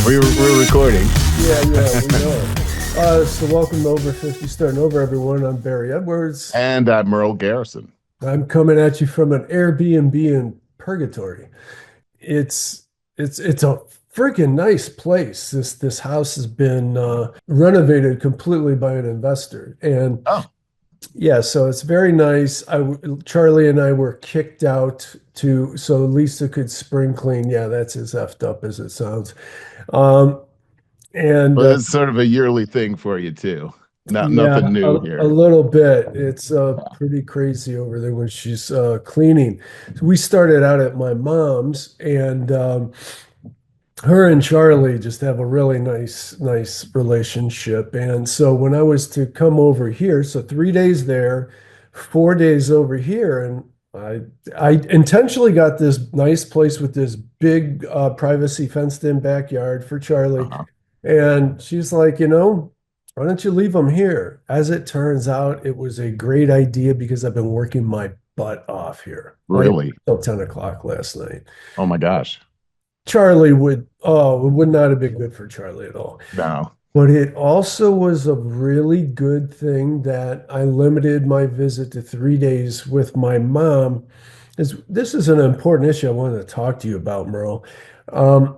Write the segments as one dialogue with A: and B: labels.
A: We're recording.
B: Yeah, we know. So welcome to Over 50 Starting Over, everyone. I'm Barry Edwards.
A: And Merle Garrison.
B: I'm coming at you from an Airbnb in Purgatory. It's it's a freaking nice place. This house has been renovated completely by an investor, and
A: Oh,
B: yeah, so it's very nice. Charlie and I were kicked out to so Lisa could spring clean. Yeah, that's as effed up as it sounds. Um, and
A: well, it's sort of a yearly thing for you too. Not
B: Yeah,
A: nothing new
B: a
A: here.
B: little bit. It's pretty crazy over there when she's cleaning. So we started out at my mom's, and her and Charlie just have a really nice relationship. And so when I was to come over here, so 3 days there, 4 days over here, and I intentionally got this nice place with this big privacy fenced in backyard for Charlie.
A: Uh-huh.
B: And she's like, why don't you leave them here? As it turns out, it was a great idea because I've been working my butt off here. Like
A: Really?
B: till 10 o'clock last night.
A: Oh my gosh.
B: It would not have been good for Charlie at all.
A: No.
B: But it also was a really good thing that I limited my visit to 3 days with my mom. This is an important issue I wanted to talk to you about, Merle. Um,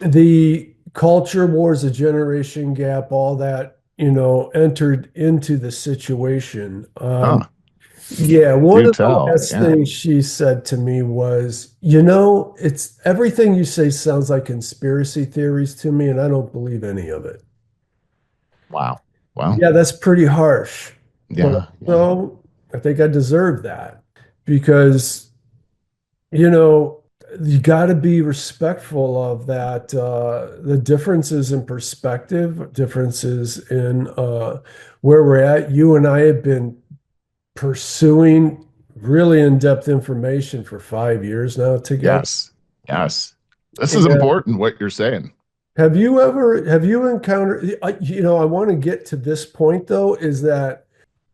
B: the culture wars, the generation gap, all that, entered into the situation.
A: Huh.
B: Yeah, one
A: Do
B: of the
A: tell.
B: last
A: Yeah.
B: things she said to me was, it's everything you say sounds like conspiracy theories to me, and I don't believe any of it.
A: Wow. Well,
B: Yeah, that's pretty harsh. But
A: yeah. Yeah.
B: also, I think I deserve that because, you know, you got to be respectful of that, the differences in perspective, differences in where we're at. You and I have been pursuing really in-depth information for 5 years now together.
A: Yes. Yes. This is
B: And
A: important what you're saying.
B: have you encountered, I want to get to this point though, is that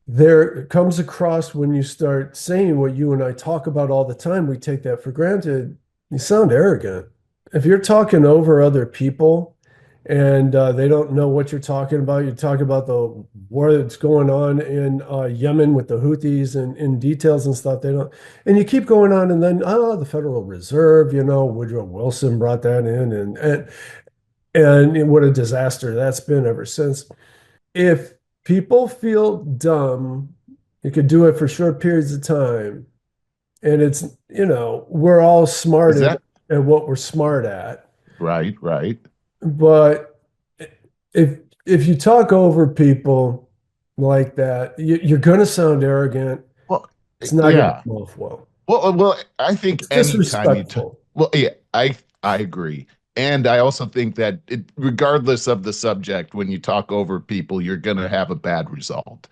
B: there comes across when you start saying what you and I talk about all the time, we take that for granted. You sound arrogant. If you're talking over other people and they don't know what you're talking about, you talk about the war that's going on in Yemen with the Houthis and in details and stuff. They don't, and you keep going on, and then the Federal Reserve, Woodrow Wilson brought that in, and what a disaster that's been ever since. If people feel dumb, you could do it for short periods of time. And we're all smart
A: Is that
B: at what we're smart at.
A: right? Right.
B: But if you talk over people like that, you're going to sound arrogant.
A: Well,
B: It's not going to
A: yeah.
B: come off well.
A: Well, I think
B: It's
A: anytime you talk,
B: disrespectful.
A: well, yeah, I agree. And I also think that regardless of the subject, when you talk over people, you're going to have a bad result.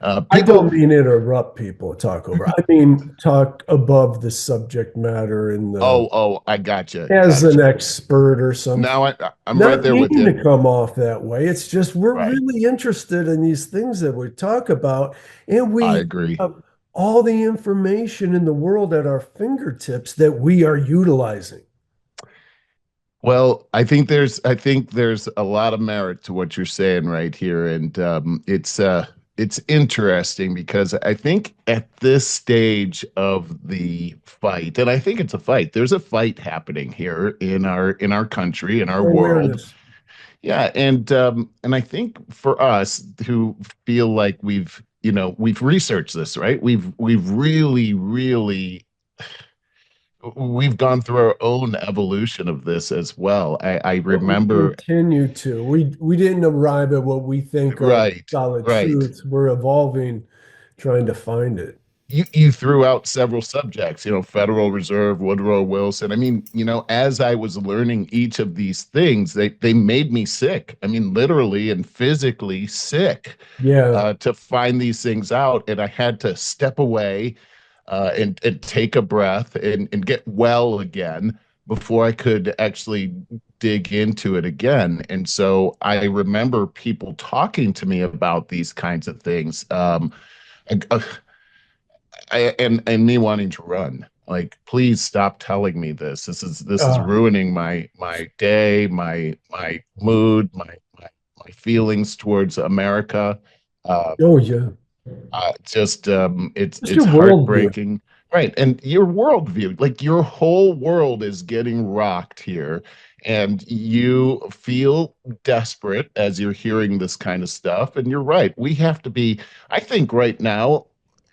B: I don't
A: People,
B: mean interrupt people talk over. I mean talk above the subject matter and
A: I
B: as
A: gotcha.
B: an expert or something.
A: Now I'm right
B: Not
A: there with
B: meaning
A: you.
B: to come off that way. It's just we're
A: Right.
B: really interested in these things that we talk about, and
A: I
B: we
A: agree.
B: have all the information in the world at our fingertips that we are utilizing.
A: Well, I think there's a lot of merit to what you're saying right here, and it's interesting because I think at this stage of the fight, and I think it's a fight. There's a fight happening here in our country, in our world.
B: Awareness.
A: Yeah, and I think for us who feel like we've researched this, right? We've really we've gone through our own evolution of this as well. I
B: But we
A: remember,
B: continue to. We didn't arrive at what we think are
A: right,
B: solid
A: right.
B: truths. We're evolving, trying to find it.
A: You threw out several subjects, Federal Reserve, Woodrow Wilson. I mean, as I was learning each of these things, they made me sick. I mean, literally and physically sick,
B: Yeah.
A: to find these things out, and I had to step away, and take a breath and get well again before I could actually dig into it again. And so I remember people talking to me about these kinds of things. And me wanting to run. Like, please stop telling me this. This is
B: Uh,
A: ruining my day, my mood, my feelings towards America. Uh,
B: oh yeah.
A: just
B: Just
A: it's
B: your worldview.
A: heartbreaking, right? And your worldview, like your whole world is getting rocked here, and you feel desperate as you're hearing this kind of stuff. And you're right. We have to be, I think, right now,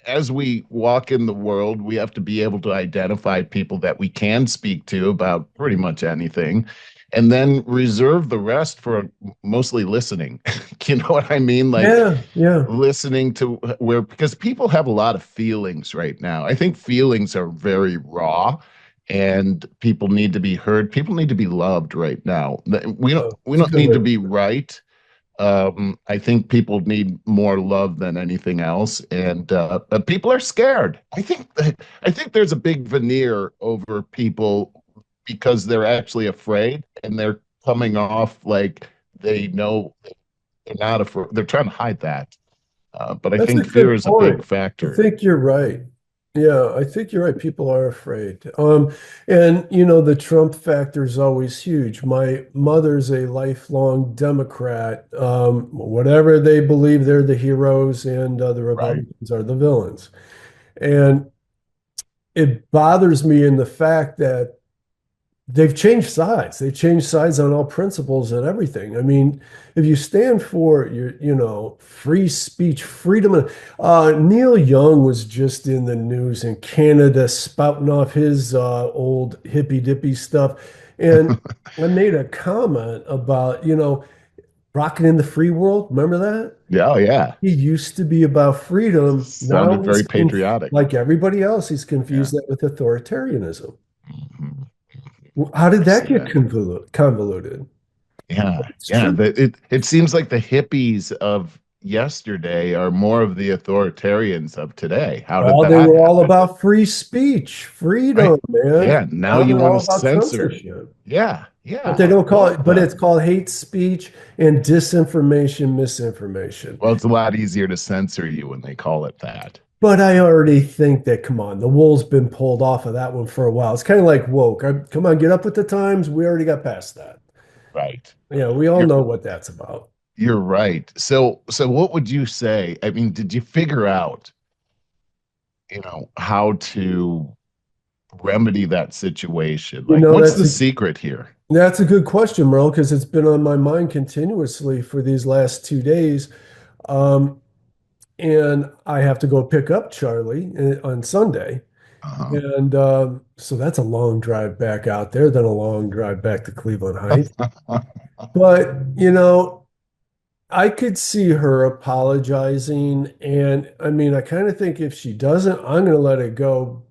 A: as we walk in the world, we have to be able to identify people that we can speak to about pretty much anything. And then reserve the rest for mostly listening. You know what I mean? Like
B: Yeah, yeah.
A: listening to where because people have a lot of feelings right now. I think feelings are very raw and people need to be heard. People need to be loved right now. We don't
B: Oh,
A: we
B: it's a
A: don't
B: good
A: need
B: way
A: to
B: to
A: be
B: put it.
A: right. I think people need more love than anything else, and but people are scared. I think there's a big veneer over people because they're actually afraid and they're coming off like they know they're not afraid. They're trying to hide that. But I
B: That's a
A: think fear
B: good
A: is a big
B: point. I
A: factor.
B: think you're right. Yeah, I think you're right. People are afraid. And the Trump factor is always huge. My mother's a lifelong Democrat. Whatever they believe, they're the heroes, and the
A: Right.
B: Republicans are the villains. And it bothers me in the fact that they've changed sides. They've changed sides on all principles and everything. I mean, if you stand for free speech, freedom. Neil Young was just in the news in Canada spouting off his old hippy dippy stuff. And I made a comment about, rocking in the free world. Remember that?
A: Yeah, oh, yeah.
B: He used to be about freedom.
A: Sounded
B: Now
A: very patriotic.
B: like everybody else, he's
A: Yeah.
B: confused that with authoritarianism.
A: Mhm.
B: How did
A: I
B: that
A: see
B: get
A: that.
B: convoluted?
A: Yeah,
B: It's
A: yeah.
B: true.
A: It seems like the hippies of yesterday are more of the authoritarians of today. How did
B: Oh, they
A: that
B: were all
A: happen?
B: about free speech,
A: Right.
B: freedom, man.
A: Yeah. Now
B: Now
A: you
B: they're
A: want
B: all
A: to
B: about
A: censor.
B: censorship.
A: Yeah.
B: But they
A: Yeah.
B: don't call
A: Well,
B: it, but it's called hate speech and disinformation, misinformation.
A: well, it's a lot easier to censor you when they call it that.
B: But I already think that, come on, the wool's been pulled off of that one for a while. It's kind of like woke. Come on, get up with the times. We already got past that.
A: Right.
B: Yeah, we all
A: You're
B: know what that's about.
A: you're right. So what would you say? I mean, did you figure out, how to remedy that situation?
B: You
A: Like,
B: know,
A: what's
B: that's
A: the
B: a
A: secret here?
B: that's a good question, Merle, because it's been on my mind continuously for these last 2 days. Um, and I have to go pick up Charlie on Sunday.
A: Uh-huh.
B: And so that's a long drive back out there, then a long drive back to Cleveland Heights. But, I could see her apologizing. And I mean, I kind of think if she doesn't, I'm going to let it go.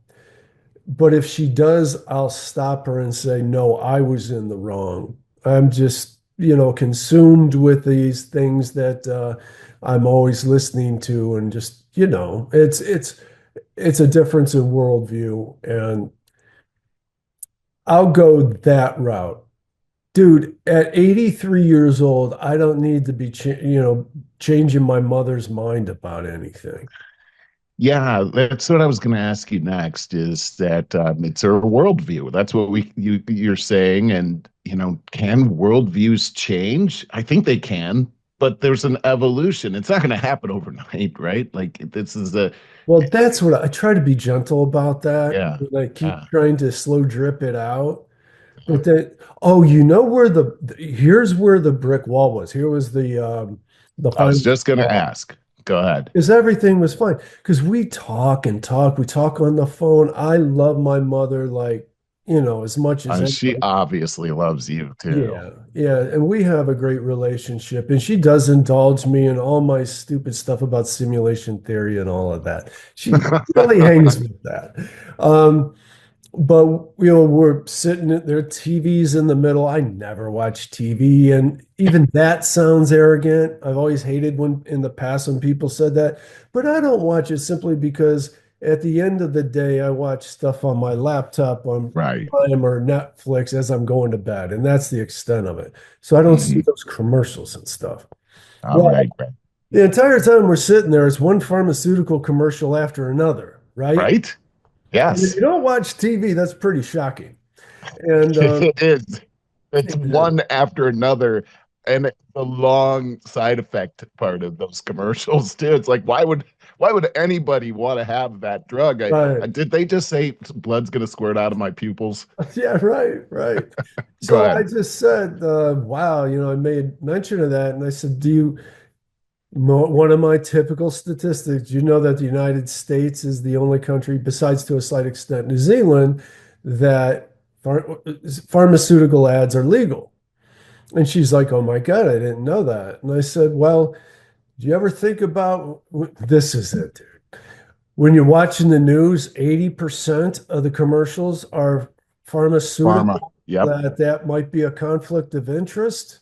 B: But if she does, I'll stop her and say, no, I was in the wrong. I'm just, consumed with these things that I'm always listening to, and just, it's a difference in worldview, and I'll go that route. Dude, at 83 years old, I don't need to be, changing my mother's mind about anything.
A: Yeah, that's what I was going to ask you next. Is that it's a worldview? That's what you're saying, and can worldviews change? I think they can, but there's an evolution. It's not going to happen overnight, right? Like this is a
B: Well, that's what I try to be gentle about that.
A: yeah,
B: And I keep
A: yeah.
B: trying to slow drip it out. But then, oh, you know where here's where the brick wall was. Here was the
A: I was
B: final
A: just going to
B: straw.
A: ask. Go ahead.
B: Because everything was fine. Because we talk and talk. We talk on the phone. I love my mother like, as much as
A: She
B: anybody.
A: obviously loves you too.
B: Yeah, yeah. And we have a great relationship. And she does indulge me in all my stupid stuff about simulation theory and all of that. She really hangs with that. Um, but we're sitting there, TV's in the middle. I never watch TV, and even that sounds arrogant. I've always hated when in the past when people said that, but I don't watch it simply because at the end of the day, I watch stuff on my laptop on
A: Right.
B: Prime or Netflix as I'm going to bed, and that's the extent of it. So I don't see
A: Mhm.
B: those commercials and stuff.
A: All
B: Well,
A: right.
B: the entire time we're sitting there, it's one pharmaceutical commercial after another, right?
A: Right?
B: And if
A: Yes.
B: you don't watch TV, that's pretty shocking. And
A: It is. It's
B: it is.
A: one after another. And the long side effect part of those commercials too. It's like, why would anybody want to have that drug?
B: Right.
A: Did they just say blood's gonna squirt out of my pupils?
B: Yeah, right, right.
A: Go
B: So I
A: ahead.
B: just said, wow, I made mention of that. And I said, one of my typical statistics, you know that the United States is the only country, besides to a slight extent, New Zealand, that pharmaceutical ads are legal. And she's like, oh my God, I didn't know that. And I said, well, do you ever think about this is it, dude. When you're watching the news, 80% of the commercials are
A: Pharma.
B: pharmaceutical,
A: Yep.
B: that might be a conflict of interest.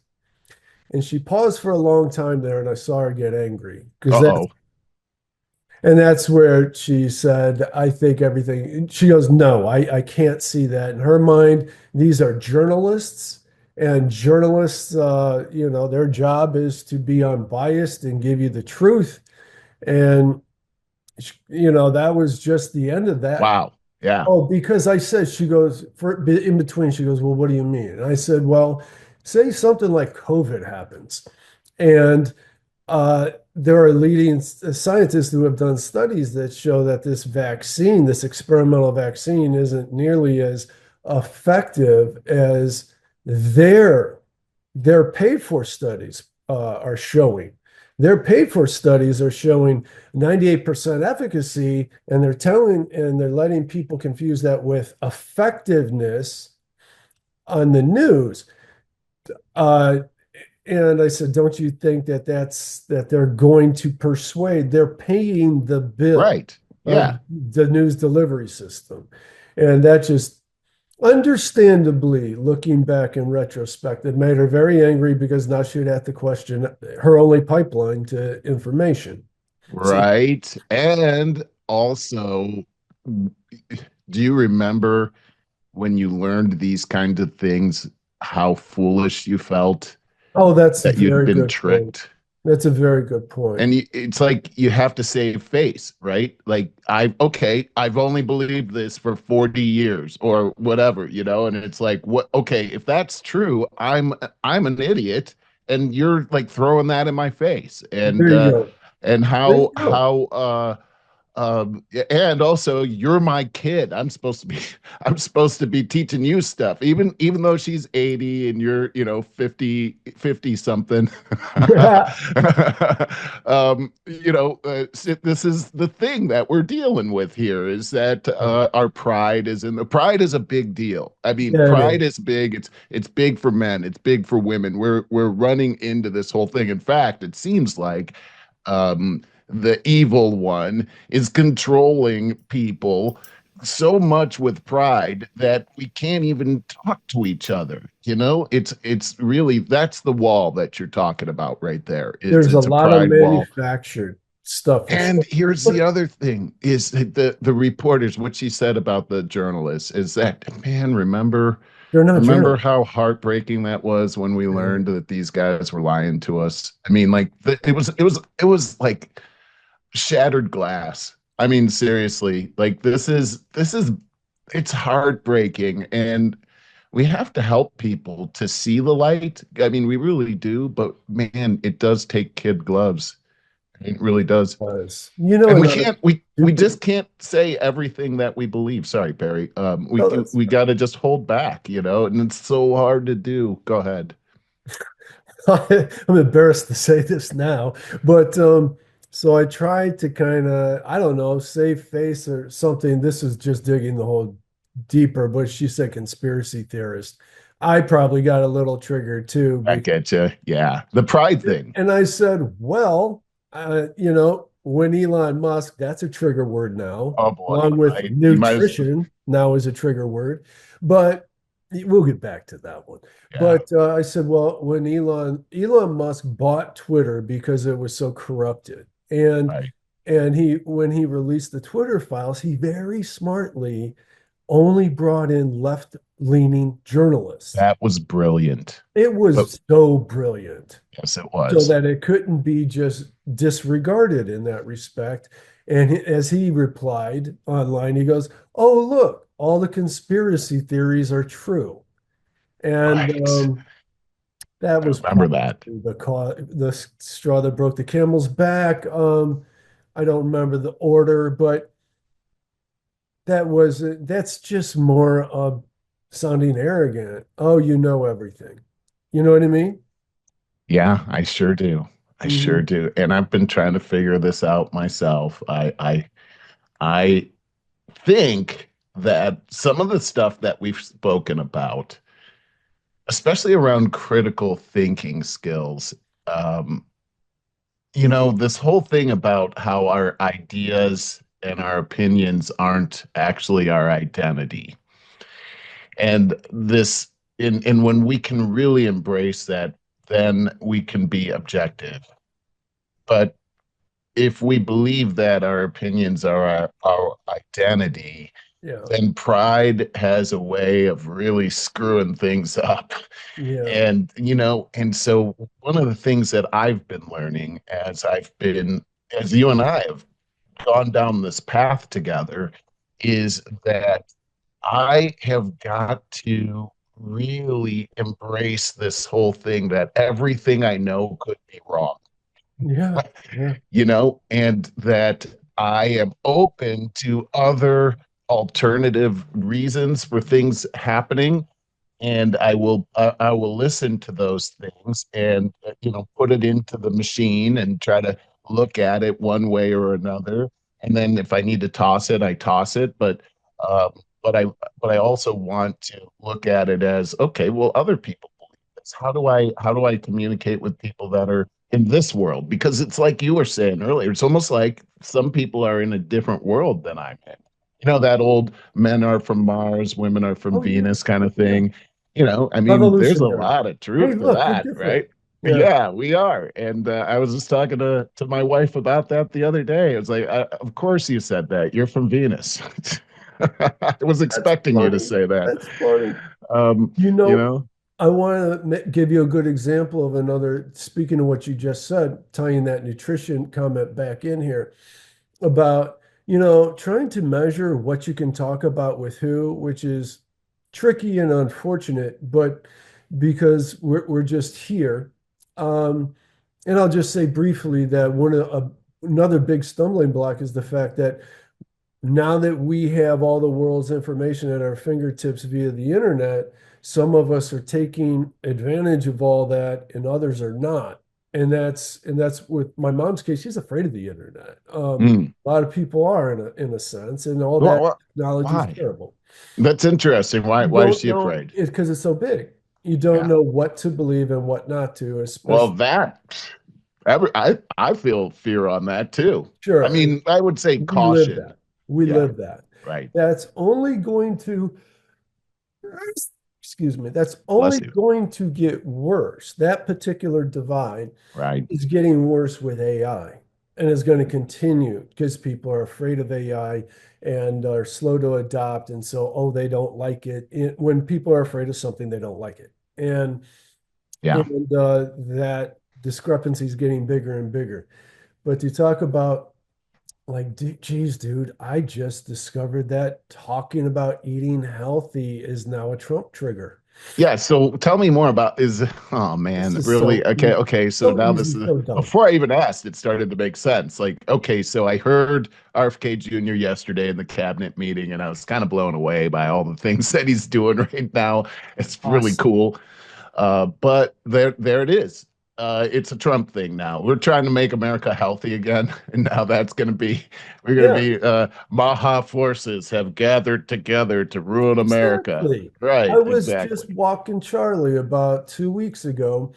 B: And she paused for a long time there, and I saw her get angry because
A: Uh-oh.
B: that's where she said, I think everything. She goes, no, I can't see that. In her mind, these are journalists, and journalists, their job is to be unbiased and give you the truth. And, that was just the end of that.
A: Wow. Yeah.
B: Oh, because I said, she goes, in between, she goes, well, what do you mean? And I said, well, say something like COVID happens. And there are leading scientists who have done studies that show that this experimental vaccine, isn't nearly as effective as their their paid for studies are showing. Their paid for studies are showing 98% efficacy, and they're letting people confuse that with effectiveness on the news. Uh, and I said, don't you think that they're going to persuade, they're paying the bill
A: Right.
B: of
A: Yeah.
B: the news delivery system. And that just understandably, looking back in retrospect, it made her very angry because now she'd have to question her only pipeline to information. So,
A: Right. And also, do you remember when you learned these kinds of things, how foolish you felt
B: oh, that's a
A: that you'd
B: very
A: been
B: good point.
A: tricked?
B: That's a very good point.
A: And it's like you have to save face, right? Like I've only believed this for 40 years or whatever, and it's like, what? Okay, if that's true, I'm an idiot, and you're like throwing that in my face,
B: There you go.
A: and
B: There you
A: how
B: go.
A: and also you're my kid. I'm supposed to be teaching you stuff, even though she's 80 and you're, 50 something.
B: Yeah.
A: This is the thing that we're dealing with here is that our pride is a big deal. I mean,
B: Yeah, it
A: pride
B: is.
A: is big. It's big for men. It's big for women. We're running into this whole thing. In fact, it seems like the evil one is controlling people so much with pride that we can't even talk to each other. It's really, that's the wall that you're talking about right there. It's
B: There's a
A: it's a
B: lot of
A: pride wall.
B: manufactured stuff.
A: And here's the other thing is the reporters, what she said about the journalists is that, man,
B: They're not
A: remember
B: journalists.
A: how heartbreaking that was when we learned that these guys were lying to us. I mean, like it was like shattered glass. I mean, seriously, like this is it's heartbreaking, and we have to help people to see the light. I mean, we really do, but man, it does take kid gloves. It really does.
B: Was.
A: And we
B: Another
A: can't we
B: stupid.
A: just can't say everything that we believe. Sorry, Barry.
B: No, that's
A: We got to just hold back, and it's so hard to do. Go ahead.
B: I'm embarrassed to say this now, but so I tried to kind of, I don't know, save face or something. This is just digging the hole deeper, but she said conspiracy theorist. I probably got a little triggered too,
A: I get you. Yeah, the pride thing.
B: and I said, well, when Elon Musk, that's a trigger word now,
A: Oh boy,
B: along with
A: right? You might as
B: nutrition now is a trigger word. But we'll get back to that one.
A: yeah,
B: But I said, well, when Elon Musk bought Twitter because it was so corrupted,
A: right.
B: and when he released the Twitter files, he very smartly only brought in left-leaning journalists.
A: That was brilliant.
B: It
A: But
B: was so brilliant
A: yes, it
B: so
A: was.
B: that it couldn't be just disregarded in that respect. And as he replied online, he goes, "Oh, look, all the conspiracy theories are true." And
A: Right.
B: that
A: I
B: was
A: remember
B: probably
A: that.
B: the straw that broke the camel's back. I don't remember the order, but that's just more sounding arrogant. Oh, you know everything. You know what I mean?
A: Yeah, I sure do. I sure
B: Hmm.
A: do. And I've been trying to figure this out myself. I think that some of the stuff that we've spoken about, especially around critical thinking skills, um, this whole thing about how our ideas and our opinions aren't actually our identity. And and when we can really embrace that, then we can be objective. But if we believe that our opinions are our identity,
B: Yeah,
A: then pride has a way of really screwing things up.
B: yeah,
A: And so one of the things that I've been learning as you and I have gone down this path together, is that I have got to really embrace this whole thing that everything I know could be wrong,
B: yeah, yeah,
A: and that I am open to other alternative reasons for things happening, and I will listen to those things and put it into the machine and try to look at it one way or another. And then if I need to toss it, I toss it. Um, but I also want to look at it as, okay, well, other people believe this. How do I communicate with people that are in this world? Because it's like you were saying earlier, it's almost like some people are in a different world than I'm in. That old men are from Mars, women are from
B: oh yeah,
A: Venus kind of
B: yeah.
A: thing. I mean, there's a
B: Revolutionary.
A: lot of
B: Hey,
A: truth to
B: look, we're
A: that,
B: different.
A: right?
B: Yeah,
A: Yeah, we are. And I was just talking to my wife about that the other day. It was like, of course you said that. You're from Venus. I was
B: that's
A: expecting you to
B: funny.
A: say that.
B: That's funny.
A: Um,
B: You
A: you
B: know,
A: know?
B: I want to give you a good example of another, speaking of what you just said, tying that nutrition comment back in here about, trying to measure what you can talk about with who, which is tricky and unfortunate, but because we're just here. Um, and I'll just say briefly that another big stumbling block is the fact that now that we have all the world's information at our fingertips via the internet, some of us are taking advantage of all that and others are not. And that's with my mom's case, she's afraid of the internet.
A: Mm.
B: A lot of people are in a sense, and all
A: Well,
B: that technology is
A: why?
B: terrible.
A: That's interesting. Why
B: You
A: why is
B: don't
A: she
B: know
A: afraid?
B: it because it's so big. You don't
A: Yeah.
B: know what to believe and what not to,
A: Well,
B: especially
A: I feel fear on that too. I
B: sure.
A: mean, I would say
B: We live
A: caution.
B: that. We
A: Yeah,
B: live that.
A: right.
B: That's only going to excuse me, that's
A: Bless
B: only
A: you.
B: going to get worse. That particular divide
A: Right.
B: is getting worse with AI and is going to continue because people are afraid of AI and are slow to adopt. And so, oh, they don't like it. When people are afraid of something, they don't like it.
A: Yeah.
B: And that discrepancy is getting bigger and bigger. But to talk about like, geez, dude, I just discovered that talking about eating healthy is now a Trump trigger.
A: Yeah, so tell me more about oh
B: This
A: man,
B: is
A: really?
B: so
A: Okay,
B: easy,
A: okay. So
B: so
A: now this
B: easy,
A: is
B: so dumb.
A: before I even asked, it started to make sense. Like, okay, so I heard RFK Jr. yesterday in the cabinet meeting, and I was kind of blown away by all the things that he's doing right now. It's really
B: Awesome.
A: cool. But there it is. It's a Trump thing now. We're trying to make America healthy again, and now we're going to
B: Yeah,
A: be Maha forces have gathered together to ruin America.
B: exactly. I
A: Right,
B: was
A: exactly.
B: just walking Charlie about 2 weeks ago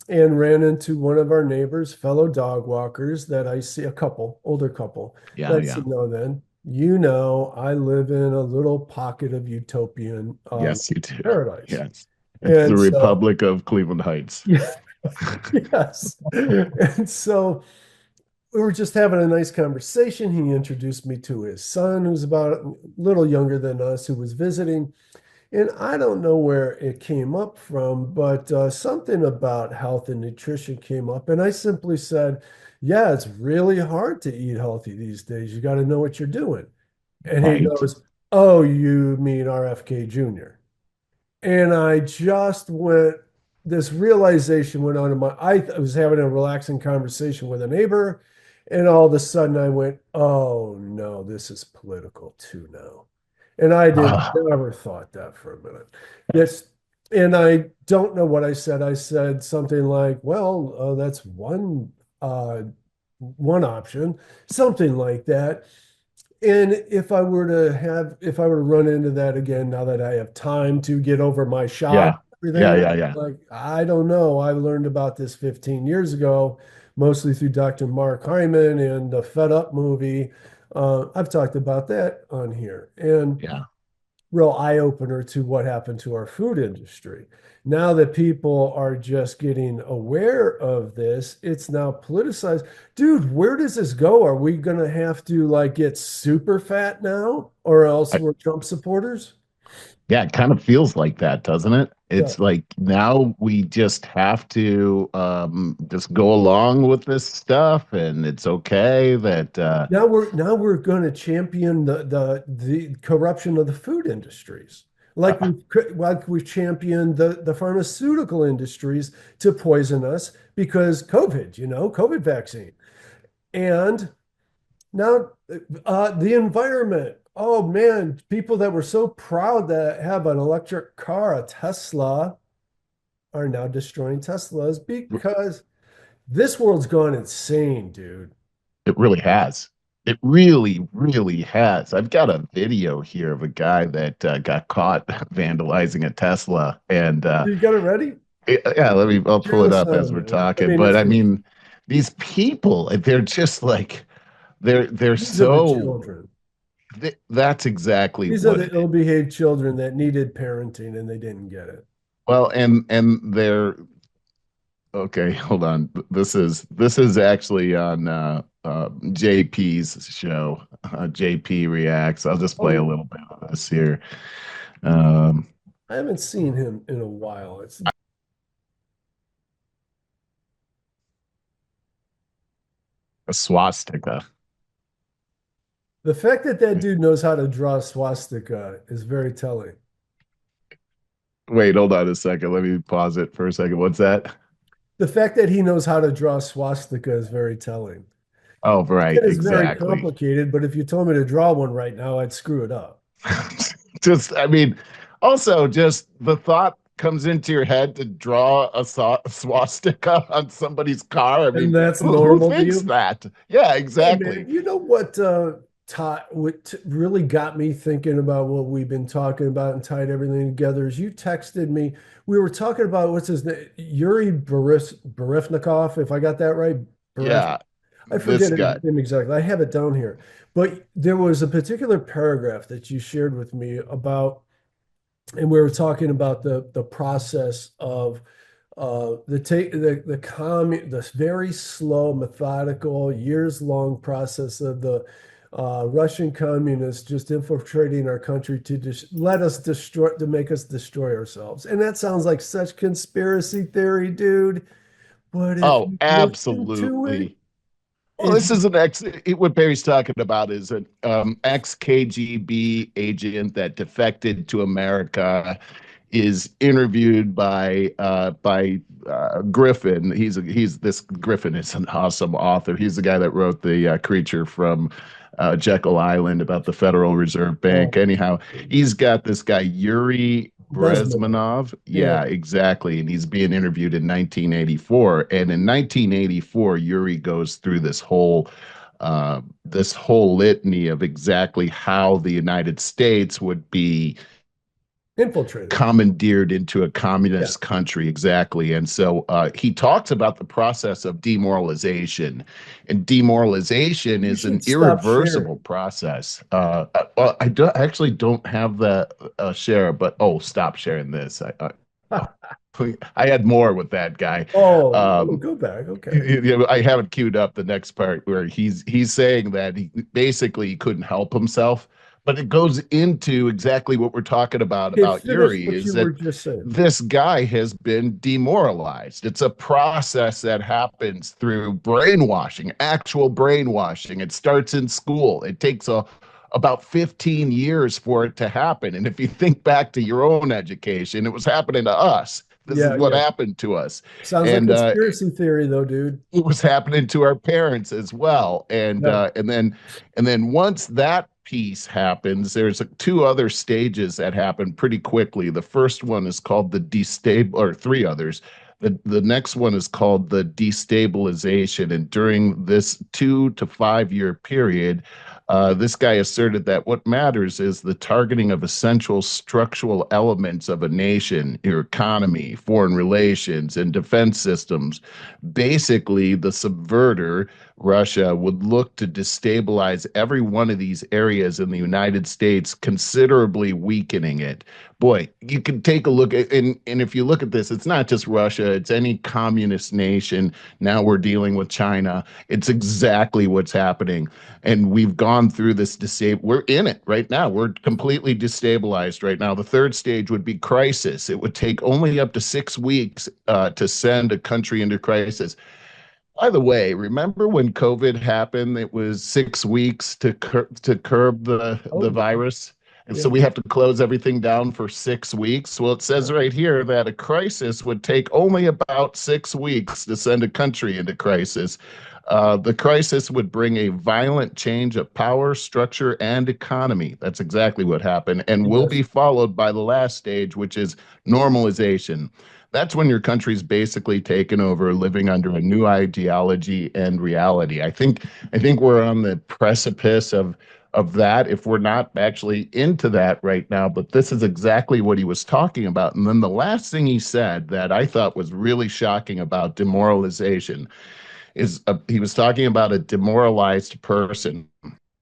B: and ran into one of our neighbors, fellow dog walkers that I see, a couple, older couple,
A: Yeah,
B: that I said,
A: yeah.
B: no, then, I live in a little pocket of utopian
A: Yes, you do.
B: paradise.
A: Yes. It's the
B: And so,
A: Republic of Cleveland Heights.
B: yeah, yes. And so we were just having a nice conversation. He introduced me to his son, who's about a little younger than us, who was visiting. And I don't know where it came up from, but something about health and nutrition came up. And I simply said, yeah, it's really hard to eat healthy these days. You got to know what you're doing. And he
A: Right.
B: goes, oh, you mean RFK Jr. And I just went, this realization went on in my, I was having a relaxing conversation with a neighbor, and all of a sudden I went, oh no, this is political too now. And I didn't,
A: Ah,
B: never thought that for a minute. Yes. And I don't know what I said. I said something like, well, that's one option, something like that. And if I were to run into that again, now that I have time to get over my shock,
A: yeah. Yeah,
B: everything,
A: yeah, yeah.
B: like, I don't know. I learned about this 15 years ago, mostly through Dr. Mark Hyman and the Fed Up movie. I've talked about that on here. And
A: Yeah.
B: real eye opener to what happened to our food industry. Now that people are just getting aware of this, it's now politicized. Dude, where does this go? Are we going to have to like get super fat now or else
A: I,
B: we're Trump supporters?
A: yeah, it kind of feels like that, doesn't it?
B: Yeah.
A: It's like now we just have to just go along with this stuff, and it's okay that
B: Now we're going to champion the corruption of the food industries.
A: uh,
B: Like we've championed the pharmaceutical industries to poison us because COVID vaccine. And now the environment. Oh man, people that were so proud to have an electric car, a Tesla, are now destroying Teslas because this world's gone insane, dude.
A: it really has. It really, really has. I've got a video here of a guy that got caught vandalizing a Tesla, and
B: You got it ready?
A: yeah, I'll
B: Share
A: pull
B: the
A: it up as
B: sound,
A: we're
B: man. I
A: talking.
B: mean,
A: But I mean, these people, they're just like they're
B: these are the
A: so
B: children.
A: that's exactly
B: These are
A: what
B: the
A: it is.
B: ill-behaved children that needed parenting and they didn't get it.
A: Well, and they're okay, hold on. This is actually on JP's show. JP reacts. I'll just play a
B: Oh,
A: little bit of this here. Um,
B: I haven't seen him in a while. It's
A: a swastika.
B: the fact that that dude knows how to draw a swastika is very telling.
A: Wait, hold on a second. Let me pause it for a second. What's that?
B: The fact that he knows how to draw swastika is very telling.
A: Oh, right,
B: It is very
A: exactly.
B: complicated, but if you told me to draw one right now, I'd screw it up.
A: Just, I mean, also just the thought comes into your head to draw a swastika on somebody's car. I
B: And
A: mean,
B: that's
A: who
B: normal to
A: thinks
B: you.
A: that? Yeah,
B: Hey, man,
A: exactly.
B: you know what, Todd, really got me thinking about what we've been talking about and tied everything together is you texted me. We were talking about what's his name, Barifnikov, if I got that right. Barif,
A: Yeah,
B: I
A: this
B: forget his
A: guy.
B: name exactly. I have it down here. But there was a particular paragraph that you shared with me about, and we were talking about the process of the very slow, methodical, years long process of the Russian communists just infiltrating our country to let us destroy, to make us destroy ourselves. And that sounds like such conspiracy theory, dude. But if
A: Oh,
B: you listen to it,
A: absolutely. Well,
B: if
A: this is an what Barry's talking about is an ex KGB agent that defected to America, is interviewed by Griffin. He's this Griffin is an awesome author. He's the guy that wrote the creature from Jekyll Island about the Federal Reserve Bank.
B: oh,
A: Anyhow, he's got this guy Yuri
B: Bezmenov,
A: Brezmanov.
B: yeah,
A: Yeah, exactly. And he's being interviewed in 1984. And in 1984, Yuri goes through this whole litany of exactly how the United States would be
B: infiltrated,
A: commandeered into a
B: yeah.
A: communist country. Exactly. And so he talks about the process of demoralization, and demoralization
B: You
A: is an
B: should stop
A: irreversible
B: sharing.
A: process. Well, actually don't have the share, but oh, stop sharing this. I had more with that guy.
B: Oh,
A: Um,
B: go back. Okay.
A: I haven't queued up the next part where he's saying that he basically couldn't help himself, but it goes into exactly what we're talking
B: Okay,
A: about
B: finish
A: Uri,
B: what
A: is
B: you were
A: that
B: just saying.
A: this guy has been demoralized. It's a process that happens through brainwashing, actual brainwashing. It starts in school. It takes about 15 years for it to happen. And if you think back to your own education, it was happening to us. This is
B: Yeah,
A: what
B: yeah.
A: happened to us.
B: Sounds like
A: And
B: conspiracy theory though, dude.
A: it was happening to our parents as well.
B: Yeah.
A: And then once that piece happens, there's two other stages that happen pretty quickly. The first one is called the destable, or three others. The next one is called the destabilization. And during this 2 to 5 year period, this guy asserted that what matters is the targeting of essential structural elements of a nation, your economy, foreign relations, and defense systems. Basically, the subverter, Russia, would look to destabilize every one of these areas in the United States, considerably weakening it. Boy, you can take a look at, and if you look at this, it's not just Russia, it's any communist nation. Now we're dealing with China. It's exactly what's happening. And we've gone through this we're in it right now. We're completely destabilized right now. The third stage would be crisis. It would take only up to 6 weeks to send a country into crisis. By the way, remember when COVID happened? It was 6 weeks to curb
B: Oh
A: the
B: yeah.
A: virus, and so
B: Yeah.
A: we have to close everything down for 6 weeks. Well, it says
B: Yeah.
A: right here that a crisis would take only about 6 weeks to send a country into crisis. The crisis would bring a violent change of power, structure, and economy. That's exactly what happened, and will
B: Yes.
A: be followed by the last stage, which is normalization. That's when your country's basically taken over, living under a new ideology and reality. I think we're on the precipice of that if we're not actually into that right now. But this is exactly what he was talking about. And then the last thing he said that I thought was really shocking about demoralization is he was talking about a demoralized person.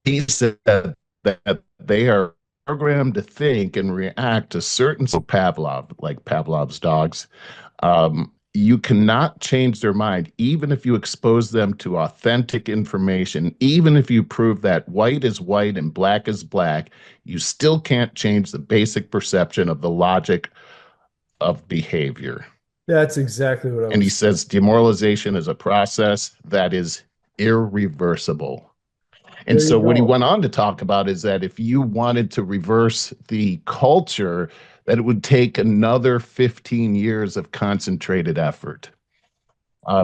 A: He said that they are programmed to think and react to certain, so Pavlov, like Pavlov's dogs, you cannot change their mind, even if you expose them to authentic information, even if you prove that white is white and black is black, you still can't change the basic perception of the logic of behavior.
B: That's exactly what I
A: And he
B: was.
A: says demoralization is a process that is irreversible. And
B: There you
A: so what he
B: go.
A: went on to talk about is that if you wanted to reverse the culture, that it would take another 15 years of concentrated effort.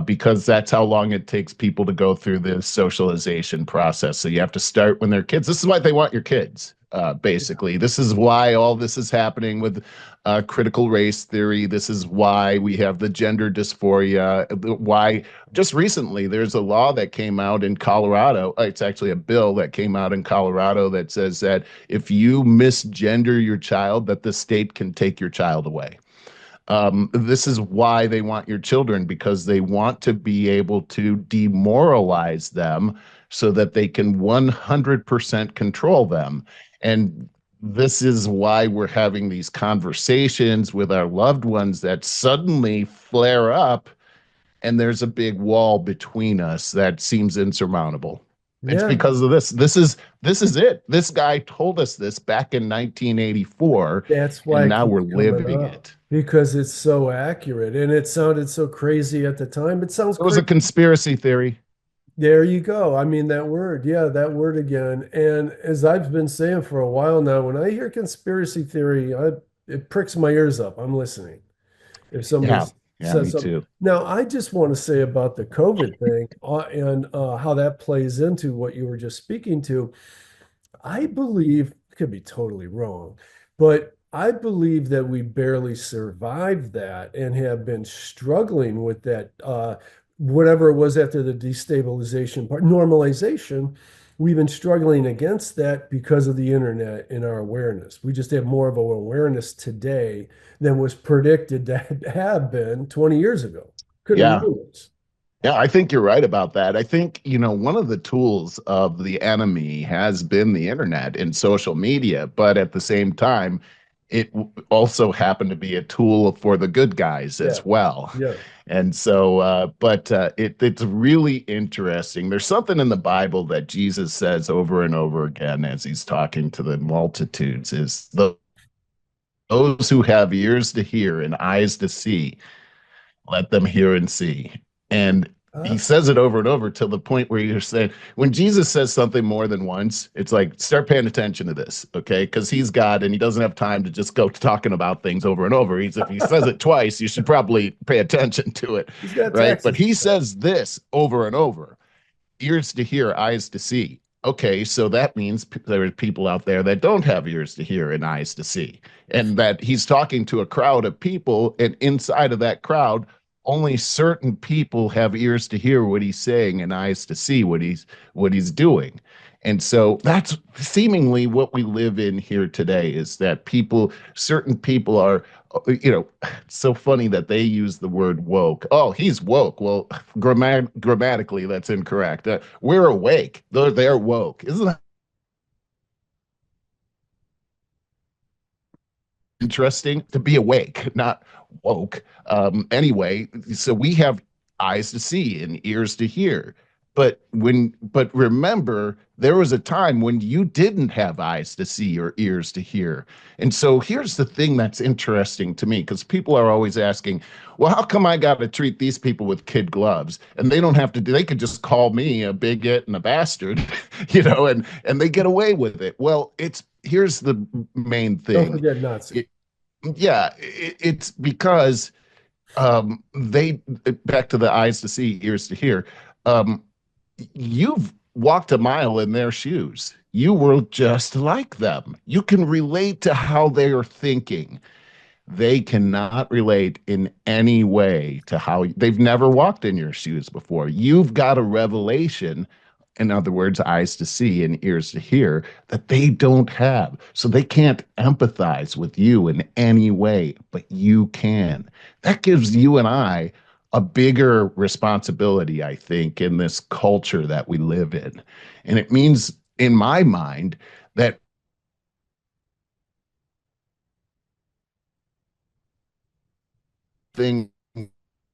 A: Because that's how long it takes people to go through the socialization process. So you have to start when they're kids. This is why they want your kids, basically. This is why all this is happening with critical race theory. This is why we have the gender dysphoria. Why just recently there's a law that came out in Colorado. It's actually a bill that came out in Colorado that says that if you misgender your child, that the state can take your child away. This is why they want your children, because they want to be able to demoralize them so that they can 100% control them. And this is why we're having these conversations with our loved ones that suddenly flare up, and there's a big wall between us that seems insurmountable. It's
B: Yeah.
A: because of this. This is it. This guy told us this back in 1984,
B: That's why
A: and
B: it
A: now we're
B: keeps coming
A: living
B: up
A: it.
B: because it's so accurate and it sounded so crazy at the time. It sounds
A: It was a
B: crazy.
A: conspiracy theory.
B: There you go. I mean, that word. Yeah, that word again. And as I've been saying for a while now, when I hear conspiracy theory, it pricks my ears up. I'm listening. If somebody
A: Yeah. Yeah,
B: says
A: me
B: something.
A: too.
B: Now, I just want to say about the COVID thing and how that plays into what you were just speaking to. I believe, could be totally wrong, but I believe that we barely survived that and have been struggling with that, whatever it was after the destabilization part, normalization. We've been struggling against that because of the internet and our awareness. We just have more of an awareness today than was predicted to have been 20 years ago. Couldn't have
A: Yeah.
B: known this.
A: Yeah, I think you're right about that. I think, one of the tools of the enemy has been the internet and social media, but at the same time, it also happened to be a tool for the good guys
B: Yeah.
A: as well.
B: Yeah.
A: And so, it's really interesting. There's something in the Bible that Jesus says over and over again as he's talking to the multitudes is those who have ears to hear and eyes to see, let them hear and see. And he
B: Uh,
A: says it over and over till the point where you're saying, when Jesus says something more than once, it's like, start paying attention to this, okay? Because he's God and he doesn't have time to just go talking about things over and over. If he says it twice, you should probably pay attention to it,
B: he's got
A: right? But
B: taxes to
A: he
B: pay.
A: says this over and over, ears to hear, eyes to see. Okay, so that means there are people out there that don't have ears to hear and eyes to see. And that he's talking to a crowd of people, and inside of that crowd, only certain people have ears to hear what he's saying and eyes to see what he's doing. And so that's seemingly what we live in here today is that certain people are, it's so funny that they use the word woke. Oh, he's woke. Well, grammatically, that's incorrect. We're awake. They're woke. Isn't that interesting to be awake, not woke? Anyway, so we have eyes to see and ears to hear. But remember, there was a time when you didn't have eyes to see or ears to hear. And so here's the thing that's interesting to me, because people are always asking, well, how come I got to treat these people with kid gloves and they don't have to they could just call me a bigot and a bastard, and they get away with it. Well, here's the main
B: Don't
A: thing.
B: forget Nazi.
A: It, yeah, it's because they back to the eyes to see, ears to hear. Um, you've walked a mile in their shoes. You were just like them. You can relate to how they are thinking. They cannot relate in any way to how they've never walked in your shoes before. You've got a revelation, in other words, eyes to see and ears to hear, that they don't have. So they can't empathize with you in any way, but you can. That gives you and I a bigger responsibility, I think, in this culture that we live in. And it means, in my mind, that thing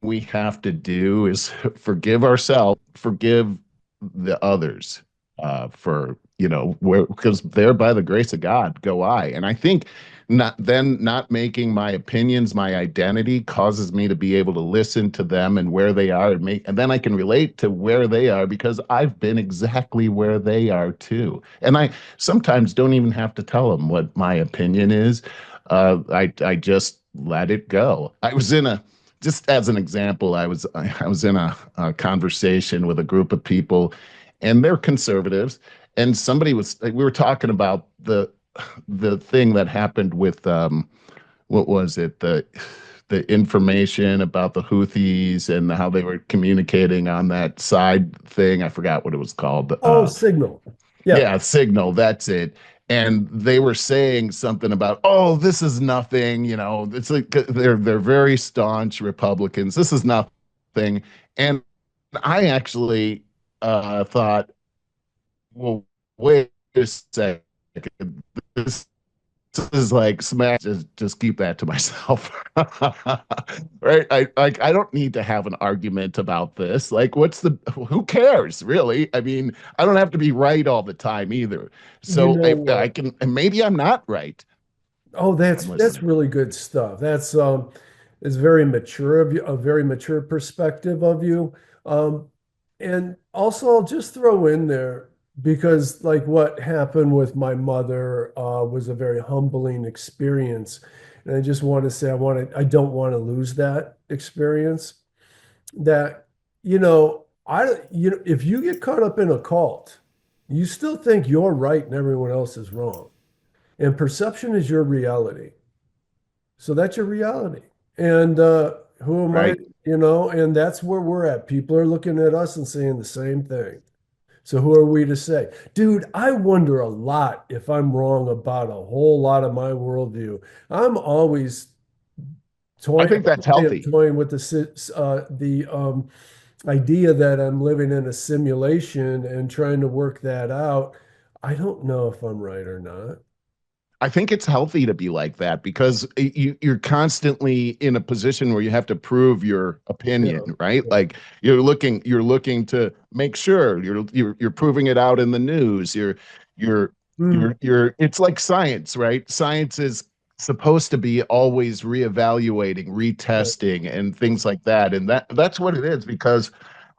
A: we have to do is forgive ourselves, forgive the others, for where because there by the grace of God go I. And I think not making my opinions my identity causes me to be able to listen to them and where they are, and then I can relate to where they are because I've been exactly where they are too. And I sometimes don't even have to tell them what my opinion is. I just let it go. I was in a Just as an example, I was in a conversation with a group of people, and they're conservatives, and we were talking about the thing that happened with what was it, the information about the Houthis and how they were communicating on that side thing. I forgot what it was called.
B: Oh, Signal. Yeah.
A: Yeah, Signal, that's it. And they were saying something about, oh, this is nothing, it's like they're very staunch Republicans. This is nothing. And I actually thought, well, wait a second. This is like smash. Just keep that to myself. Right? I don't need to have an argument about this. Like, who cares, really? I mean, I don't have to be right all the time either.
B: You
A: So
B: know
A: if I
B: what?
A: can, and maybe I'm not right.
B: Oh,
A: I'm
B: that's
A: listening.
B: really good stuff. That's is very mature of you, a very mature perspective of you. Um, and also I'll just throw in there because like what happened with my mother was a very humbling experience. And I just want to say I don't want to lose that experience. That, if you get caught up in a cult, you still think you're right and everyone else is wrong. And perception is your reality. So that's your reality. And who am I?
A: Right.
B: And that's where we're at. People are looking at us and saying the same thing. So who are we to say? Dude, I wonder a lot if I'm wrong about a whole lot of my worldview. I'm always
A: I
B: toying,
A: think that's healthy.
B: toying with the idea that I'm living in a simulation and trying to work that out. I don't know if I'm right or not.
A: I think it's healthy to be like that because you're constantly in a position where you have to prove your opinion,
B: Yeah.
A: right?
B: Yeah.
A: Like you're looking to make sure you're proving it out in the news. You're
B: Mm,
A: it's like science, right? Science is supposed to be always reevaluating,
B: yeah.
A: retesting, and things like that. And that's what it is because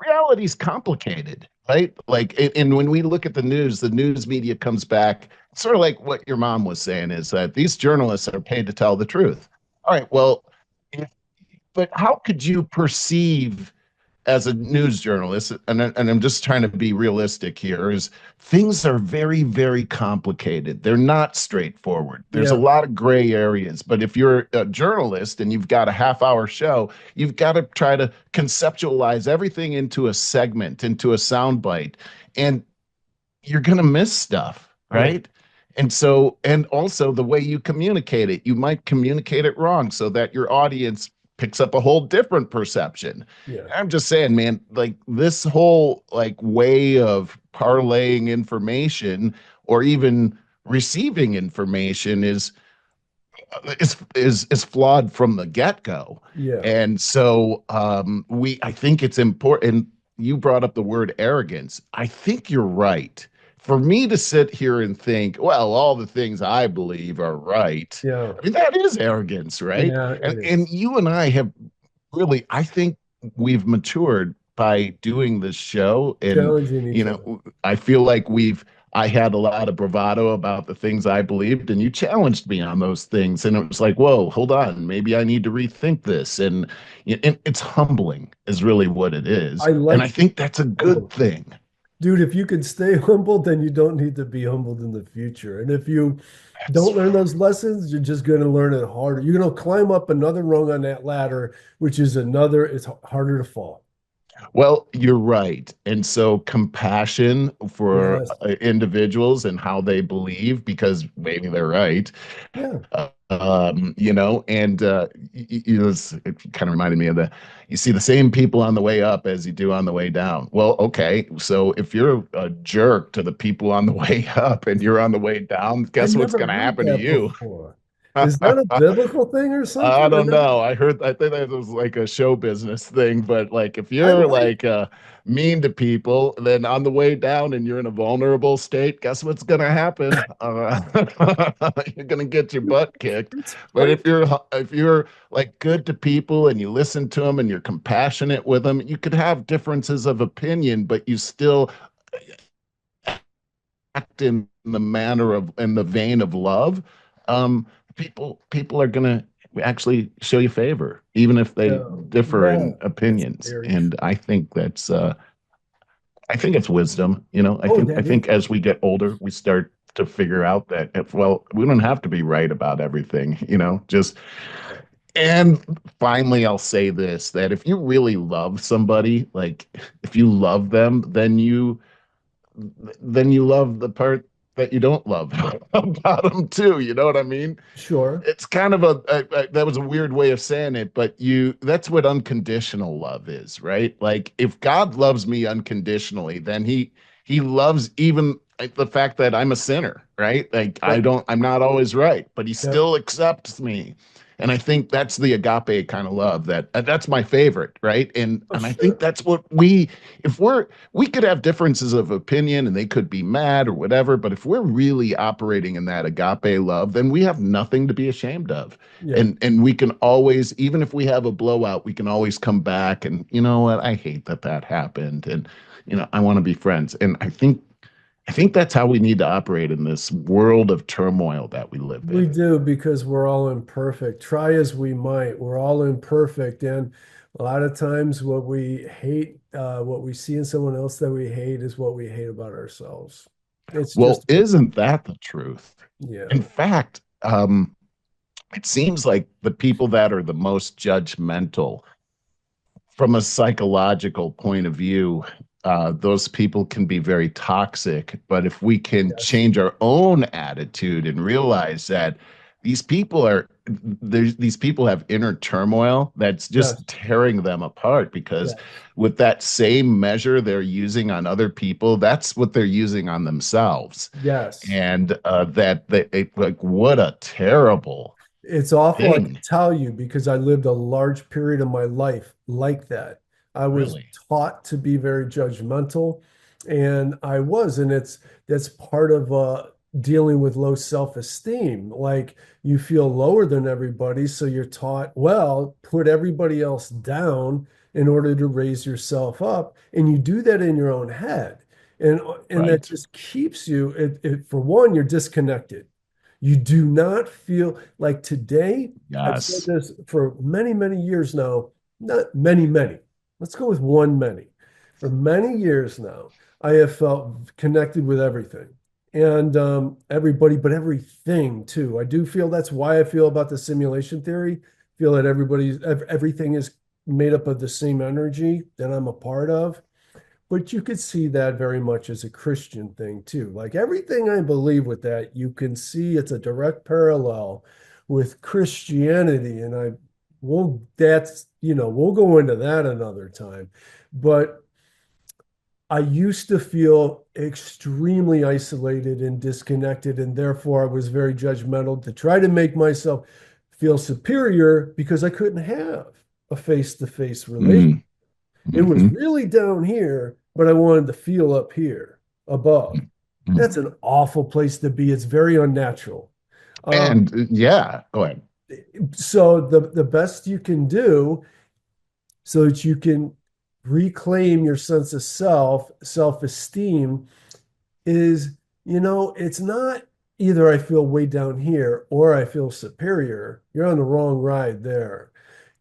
A: reality's complicated, right? Like, and when we look at the news media comes back sort of like what your mom was saying is that these journalists are paid to tell the truth. All right, well, if, but how could you perceive as a news journalist, and I'm just trying to be realistic here, is things are very, very complicated. They're not straightforward. There's a
B: Yeah.
A: lot of gray areas. But if you're a journalist and you've got a half-hour show, you've got to try to conceptualize everything into a segment, into a soundbite. And you're going to miss stuff,
B: Yeah.
A: right? And so, and also the way you communicate it, you might communicate it wrong so that your audience picks up a whole different perception.
B: Yeah.
A: I'm just saying, man, like this whole like way of parlaying information or even receiving information is flawed from the get-go.
B: Yeah.
A: And so I think it's important. You brought up the word arrogance. I think you're right. For me to sit here and think, well, all the things I believe are right.
B: Yeah.
A: I mean, that is arrogance, right?
B: Yeah.
A: And
B: It
A: and
B: is.
A: you and I have really, I think we've matured by doing this show. And,
B: Challenging each other.
A: I feel like I had a lot of bravado about the things I believed, and you challenged me on those things. And it was like, whoa, hold on, maybe I need to rethink this. And it's humbling, is really what it is.
B: I
A: And I
B: like
A: think that's a good
B: humble.
A: thing.
B: Dude, if you can stay humble, then you don't need to be humbled in the future. And if you
A: That's
B: don't learn those lessons, you're just going to learn it harder. You're going to climb up another rung on that ladder, which is it's harder to fall.
A: Well, you're right. And so compassion for
B: Yes.
A: individuals and how they believe, because maybe they're right.
B: Yeah.
A: And it kind of reminded me of you see the same people on the way up as you do on the way down. Well, okay. So if you're a jerk to the people on the way up and you're on the way down,
B: I
A: guess what's
B: never
A: going to
B: heard
A: happen to
B: that
A: you?
B: before. Is that a biblical thing or
A: I
B: something?
A: don't know. I think that was like a show business thing, but like if
B: I
A: you're
B: like,
A: like mean to people, then on the way down and you're in a vulnerable state, guess what's gonna happen? You're gonna get your butt kicked.
B: it's
A: But
B: spicy.
A: if you're like good to people and you listen to them and you're compassionate with them, you could have differences of opinion, but you still act in the manner of in the vein of love. People are gonna actually show you favor, even if they differ
B: Yeah,
A: in
B: that's
A: opinions.
B: very
A: And
B: true.
A: I think it's wisdom. I
B: Oh,
A: think I
B: that is.
A: think as we get older, we start to figure out that well, we don't have to be right about everything. Just and finally, I'll say this that if you really love somebody, like if you love them, then you love the part that you don't love about them too. You know what I mean?
B: Sure.
A: It's kind of that was a weird way of saying it, but that's what unconditional love is, right? Like if God loves me unconditionally, then he loves even the fact that I'm a sinner, right? Like
B: Yep.
A: I'm not always right, but he
B: Yep.
A: still accepts me. And I think that's the agape kind of love that's my favorite, right? And
B: Oh,
A: and I think
B: sure.
A: that's what if we could have differences of opinion and they could be mad or whatever, but if we're really operating in that agape love, then we have nothing to be ashamed of.
B: Yeah.
A: And we can always, even if we have a blowout, we can always come back and you know what, I hate that happened. And I want to be friends. And I think that's how we need to operate in this world of turmoil that we live
B: We
A: in.
B: do because we're all imperfect. Try as we might, we're all imperfect. And a lot of times, what we hate, what we see in someone else that we hate, is what we hate about ourselves. It's
A: Well,
B: just,
A: isn't that the truth? In
B: yeah.
A: fact, it seems like the people that are the most judgmental from a psychological point of view, those people can be very toxic. But if we can
B: Yes.
A: change our own attitude and realize that, these people are these people have inner turmoil that's just
B: Yes.
A: tearing them apart because
B: Yes.
A: with that same measure they're using on other people, that's what they're using on themselves.
B: Yes.
A: And like what a terrible
B: It's awful, I can
A: thing,
B: tell you, because I lived a large period of my life like that. I was
A: really.
B: taught to be very judgmental, and I was, and that's part of dealing with low self-esteem. Like you feel lower than everybody, so you're taught, well, put everybody else down in order to raise yourself up, and you do that in your own head. And that
A: Right.
B: just keeps you, for one, you're disconnected. You do not feel like today. I've said
A: Yes.
B: this for many, many years now. Not many, many. Let's go with one many. For many years now, I have felt connected with everything and everybody, but everything too. I do feel that's why I feel about the simulation theory. Feel that everything is made up of the same energy that I'm a part of. But you could see that very much as a Christian thing too. Like everything I believe with that, you can see it's a direct parallel with Christianity. And we'll go into that another time. But I used to feel extremely isolated and disconnected, and therefore I was very judgmental to try to make myself feel superior because I couldn't have a face-to-face relationship.
A: Mm,
B: It was
A: hmm.
B: really down here, but I wanted to feel up here above.
A: Mm.
B: That's an awful place to be. It's very unnatural. Um,
A: And yeah, go ahead.
B: so the best you can do so that you can reclaim your sense of self-esteem is, it's not either I feel way down here or I feel superior. You're on the wrong ride there.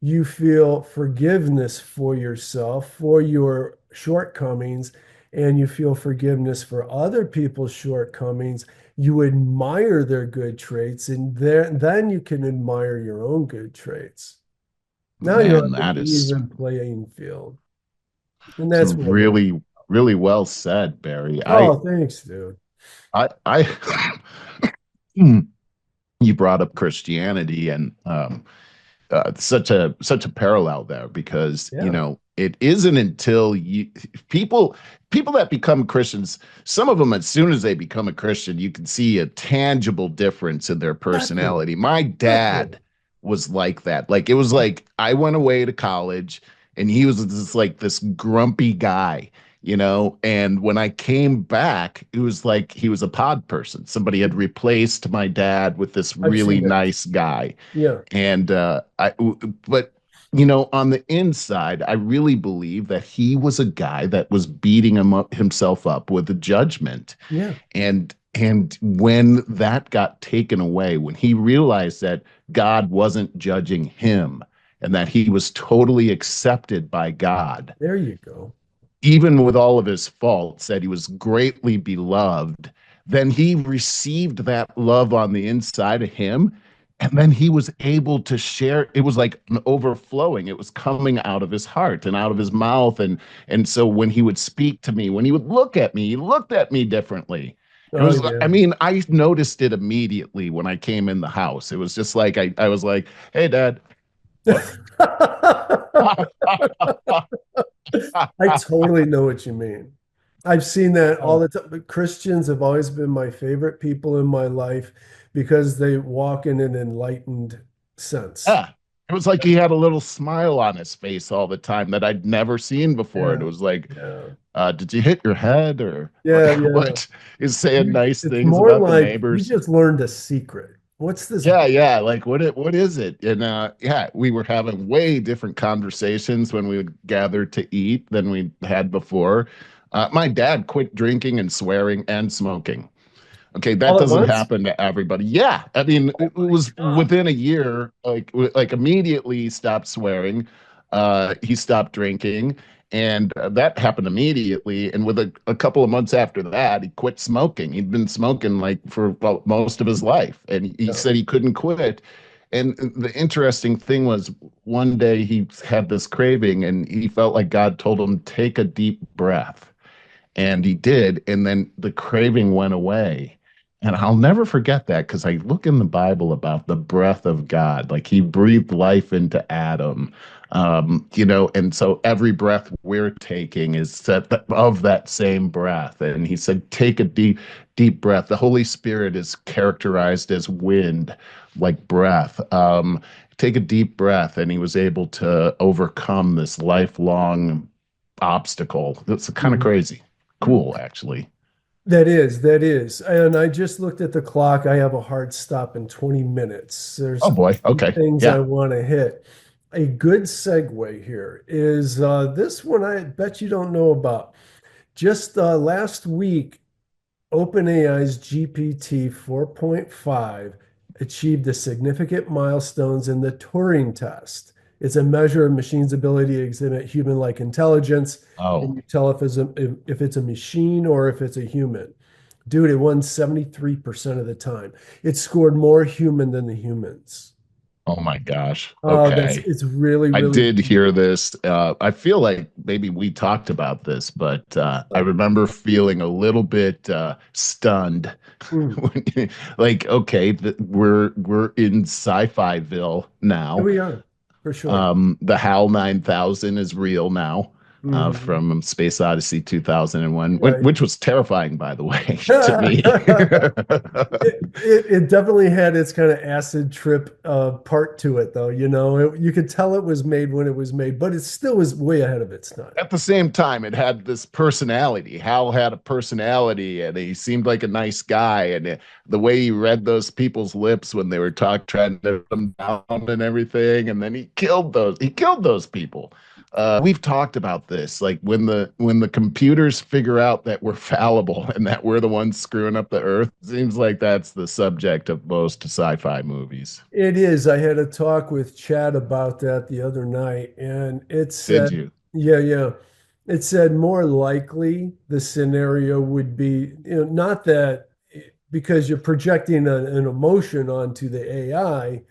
B: You feel forgiveness for yourself, for your shortcomings, and you feel forgiveness for other people's shortcomings. You admire their good traits, and then you can admire your own good traits. Now you're
A: Man,
B: on the
A: that is
B: even playing field. And that's
A: some
B: what it is.
A: really, really well said, Barry.
B: Oh, thanks, dude.
A: I you brought up Christianity and such a parallel there because
B: Yeah,
A: it isn't until you people people that become Christians, some of them as soon as they become a Christian, you can see a tangible difference in their
B: definitely.
A: personality. My
B: Definitely.
A: dad was like that. Like it was like I went away to college and he was just like this grumpy guy. And when I came back, it was like he was a pod person. Somebody had replaced my dad with this
B: I've
A: really
B: seen it.
A: nice guy.
B: Yeah.
A: And but on the inside, I really believe that he was a guy that was beating himself up with a judgment.
B: Yeah.
A: And when that got taken away, when he realized that God wasn't judging him and that he was totally accepted by God,
B: There you go.
A: even with all of his faults, that he was greatly beloved, then he received that love on the inside of him. And then he was able to share. It was like an overflowing. It was coming out of his heart and out of his mouth. And so when he would speak to me, when he would look at me, he looked at me differently. It
B: Oh,
A: was, I
B: yeah.
A: mean, I noticed it immediately when I came in the house. It was just like I was like, "Hey, Dad, what?"
B: I totally know what you mean. I've seen that all the time. But Christians have always been my favorite people in my life because they walk in an enlightened sense.
A: Yeah. It was like he had a little smile on his face all the time that I'd never seen before. And
B: Yeah.
A: it was like,
B: Yeah.
A: did you hit your head or what?
B: Yeah. Yeah.
A: What is saying nice
B: It's
A: things
B: more
A: about the
B: like you
A: neighbors?
B: just learned a secret. What's this?
A: Yeah, yeah. Like what is it? And yeah, we were having way different conversations when we would gather to eat than we had before. My dad quit drinking and swearing and smoking. Okay, that
B: All at
A: doesn't
B: once?
A: happen to everybody. Yeah, I mean,
B: Oh
A: it
B: my
A: was
B: God.
A: within a year, like immediately he stopped swearing, he stopped drinking, and that happened immediately. And with a couple of months after that, he quit smoking. He'd been smoking like for well, most of his life, and he
B: Yeah.
A: said he couldn't quit. And the interesting thing was, one day he had this craving, and he felt like God told him, "Take a deep breath." And he did, and then the craving went away. And I'll never forget that because I look in the Bible about the breath of God, like he breathed life into Adam. And so every breath we're taking is set of that same breath. And he said, take a deep breath. The Holy Spirit is characterized as wind, like breath. Take a deep breath. And he was able to overcome this lifelong obstacle. That's kind of
B: Mhm.
A: crazy. Cool, actually.
B: That is. And I just looked at the clock. I have a hard stop in 20 minutes. There's
A: Oh
B: a
A: boy.
B: few
A: Okay.
B: things I
A: Yeah.
B: want to hit. A good segue here is this one I bet you don't know about. Just last week, OpenAI's GPT 4.5 achieved a significant milestones in the Turing test. It's a measure of machine's ability to exhibit human-like intelligence. Can
A: Oh.
B: you tell if it's a machine or if it's a human? Dude, it won 73% of the time. It scored more human than the humans.
A: Oh my gosh.
B: Oh, that's
A: Okay.
B: it's really,
A: I
B: really
A: did hear this. I feel like maybe we talked about this, but I
B: cool.
A: remember feeling a little bit stunned.
B: Mm,
A: Like, okay, we're in sci-fi-ville
B: here
A: now.
B: we are, for sure.
A: The HAL 9000 is real now,
B: Mhm.
A: from Space Odyssey 2001,
B: Right.
A: which was terrifying, by the way, to me.
B: It definitely had its kind of acid trip part to it, though. You could tell it was made when it was made, but it still was way ahead of its time.
A: At the same time, it had this personality. Hal had a personality, and he seemed like a nice guy. And the way he read those people's lips when they were trying to put them down and everything, and then he killed those people. We've talked about this, like when the computers figure out that we're fallible and that we're the ones screwing up the earth. It seems like that's the subject of most sci-fi movies.
B: It is. I had a talk with Chad about that the other night, and it
A: Did
B: said,
A: you?
B: yeah, yeah. It said more likely the scenario would be, not that because you're projecting an emotion onto the AI,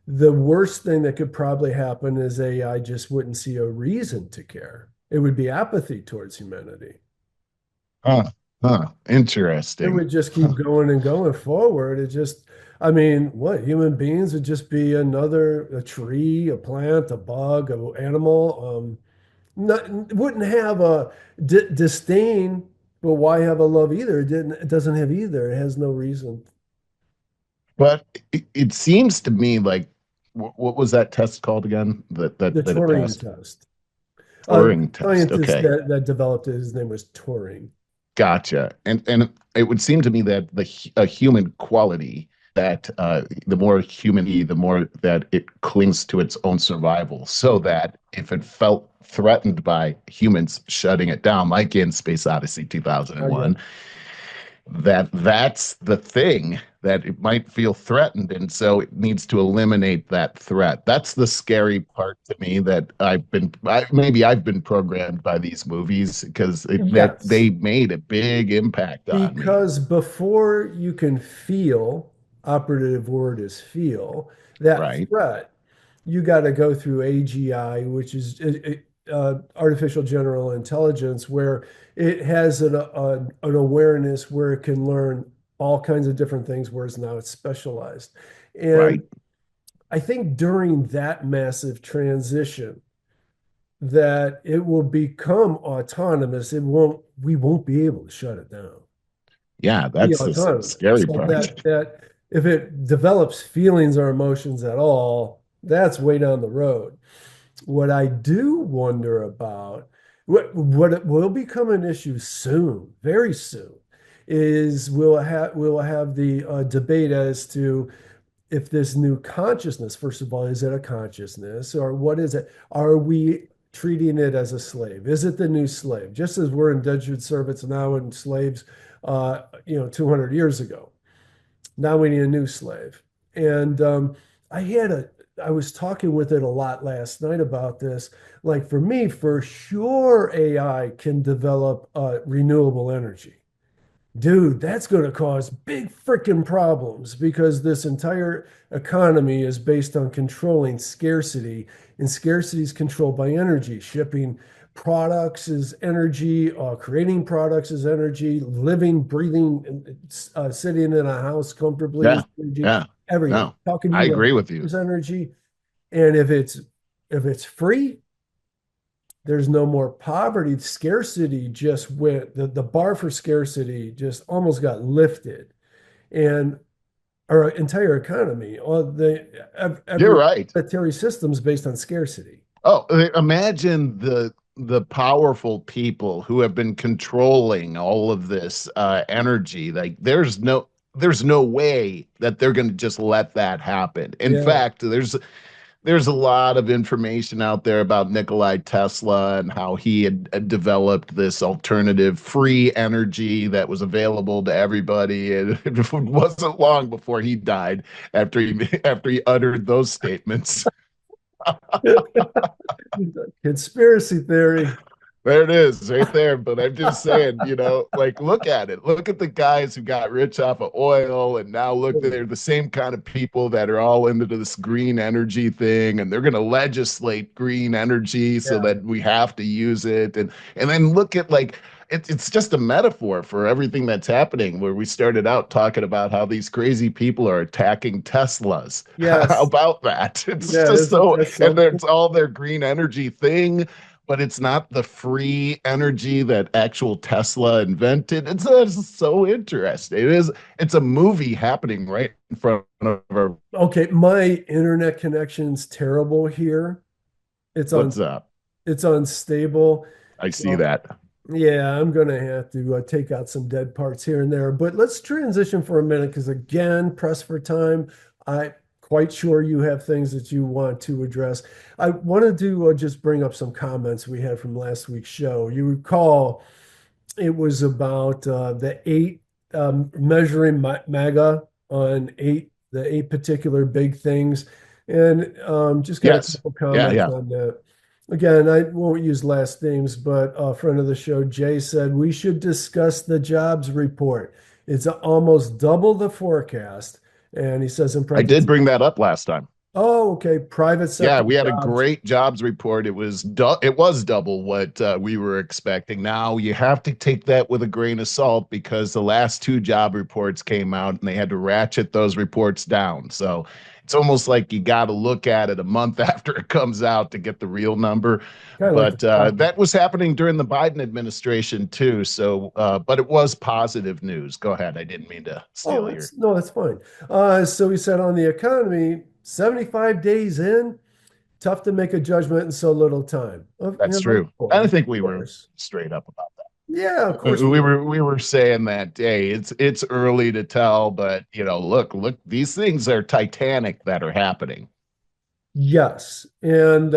B: the worst thing that could probably happen is AI just wouldn't see a reason to care. It would be apathy towards humanity.
A: Huh. Huh.
B: It
A: Interesting.
B: would just keep going and going forward. I mean, what human beings would just be a tree, a plant, a bug, an animal. Wouldn't have a disdain, but why have a love either? It doesn't have either. It has no reason.
A: But it seems to me like what was that test called again? That
B: The
A: that that it
B: Turing
A: passed?
B: test.
A: Turing test.
B: Scientist
A: Okay,
B: that developed it, his name was Turing.
A: gotcha. And it would seem to me that a human quality that the more human the more that it clings to its own survival, so that if it felt threatened by humans shutting it down, like in Space Odyssey
B: Yeah.
A: 2001, that's the thing that it might feel threatened, and so it needs to eliminate that threat. That's the scary part to me, that maybe I've been programmed by these movies because that
B: Yes.
A: they made a big impact on me.
B: Because before you can feel, operative word is feel, that
A: Right.
B: threat, you got to go through AGI, which is artificial general intelligence, where it has an awareness where it can learn all kinds of different things, whereas now it's specialized. And
A: Right.
B: I think during that massive transition, that it will become autonomous. We won't be able to shut it down.
A: Yeah,
B: Be
A: that's the
B: autonomous.
A: scary
B: So
A: part.
B: that if it develops feelings or emotions at all, that's way down the road. What I do wonder about, what it will become an issue soon, very soon, is we'll have the debate as to if this new consciousness, first of all, is it a consciousness or what is it? Are we treating it as a slave? Is it the new slave? Just as we're indentured servants now and slaves, 200 years ago. Now we need a new slave. And I had a, I was talking with it a lot last night about this. Like for me, for sure, AI can develop renewable energy. Dude, that's going to cause big freaking problems because this entire economy is based on controlling scarcity, and scarcity is controlled by energy, shipping. products is energy, creating products is energy, living, breathing, sitting in a house comfortably
A: Yeah.
B: is energy.
A: Yeah.
B: Everything.
A: No,
B: Talking to
A: I
B: you right
A: agree with
B: now
A: you.
B: is energy. And if it's free, there's no more poverty. Scarcity just went, the bar for scarcity just almost got lifted. And our entire economy, all
A: You're
B: every
A: right.
B: monetary system's based on scarcity.
A: Oh, imagine the powerful people who have been controlling all of this energy. Like there's no way that they're going to just let that happen. In
B: Yeah.
A: fact, there's a lot of information out there about Nikolai Tesla and how he had developed this alternative free energy that was available to everybody. And it wasn't long before he died after he uttered those statements.
B: Conspiracy theory.
A: There it is, right there. But I'm just saying, like look at it. Look at the guys who got rich off of oil, and now look, they're the same kind of people that are all into this green energy thing, and they're going to legislate green energy so
B: Yeah.
A: that we have to use it. And then look at like it's just a metaphor for everything that's happening. Where we started out talking about how these crazy people are attacking Teslas. How
B: Yes.
A: about that? It's
B: Yeah,
A: just so,
B: that's
A: and
B: so
A: it's
B: cool.
A: all their green energy thing, but it's not the free energy that actual Tesla invented. It's so interesting. It's a movie happening right in front of our.
B: Okay, my internet connection's terrible here. It's on
A: What's up?
B: it's unstable.
A: I see
B: So
A: that.
B: yeah, I'm gonna have to take out some dead parts here and there. But let's transition for a minute because again, press for time. I'm quite sure you have things that you want to address. I wanted to just bring up some comments we had from last week's show. You recall it was about the eight measuring MAGA on the eight particular big things, and just got a
A: Yes.
B: couple
A: Yeah,
B: comments
A: yeah.
B: on that. Again, I won't use last names, but a friend of the show, Jay, said we should discuss the jobs report. It's almost double the forecast, and he says in
A: I did
B: parentheses,
A: bring that up last time.
B: "Oh, okay, private
A: Yeah,
B: sector
A: we had a
B: jobs."
A: great jobs report. It was double what we were expecting. Now you have to take that with a grain of salt because the last two job reports came out and they had to ratchet those reports down. So it's almost like you got to look at it a month after it comes out to get the real number.
B: Kind of like the
A: But
B: stock
A: that
B: market.
A: was happening during the Biden administration too. So, but it was positive news. Go ahead. I didn't mean to
B: Oh,
A: steal your.
B: that's fine. So he said on the economy, 75 days in, tough to make a judgment in so little time.
A: That's true. I
B: Of
A: think we were
B: course.
A: straight up about.
B: Yeah, of course we
A: We
B: were.
A: were saying that, hey, it's early to tell, but look, these things are titanic that are happening.
B: Yes. And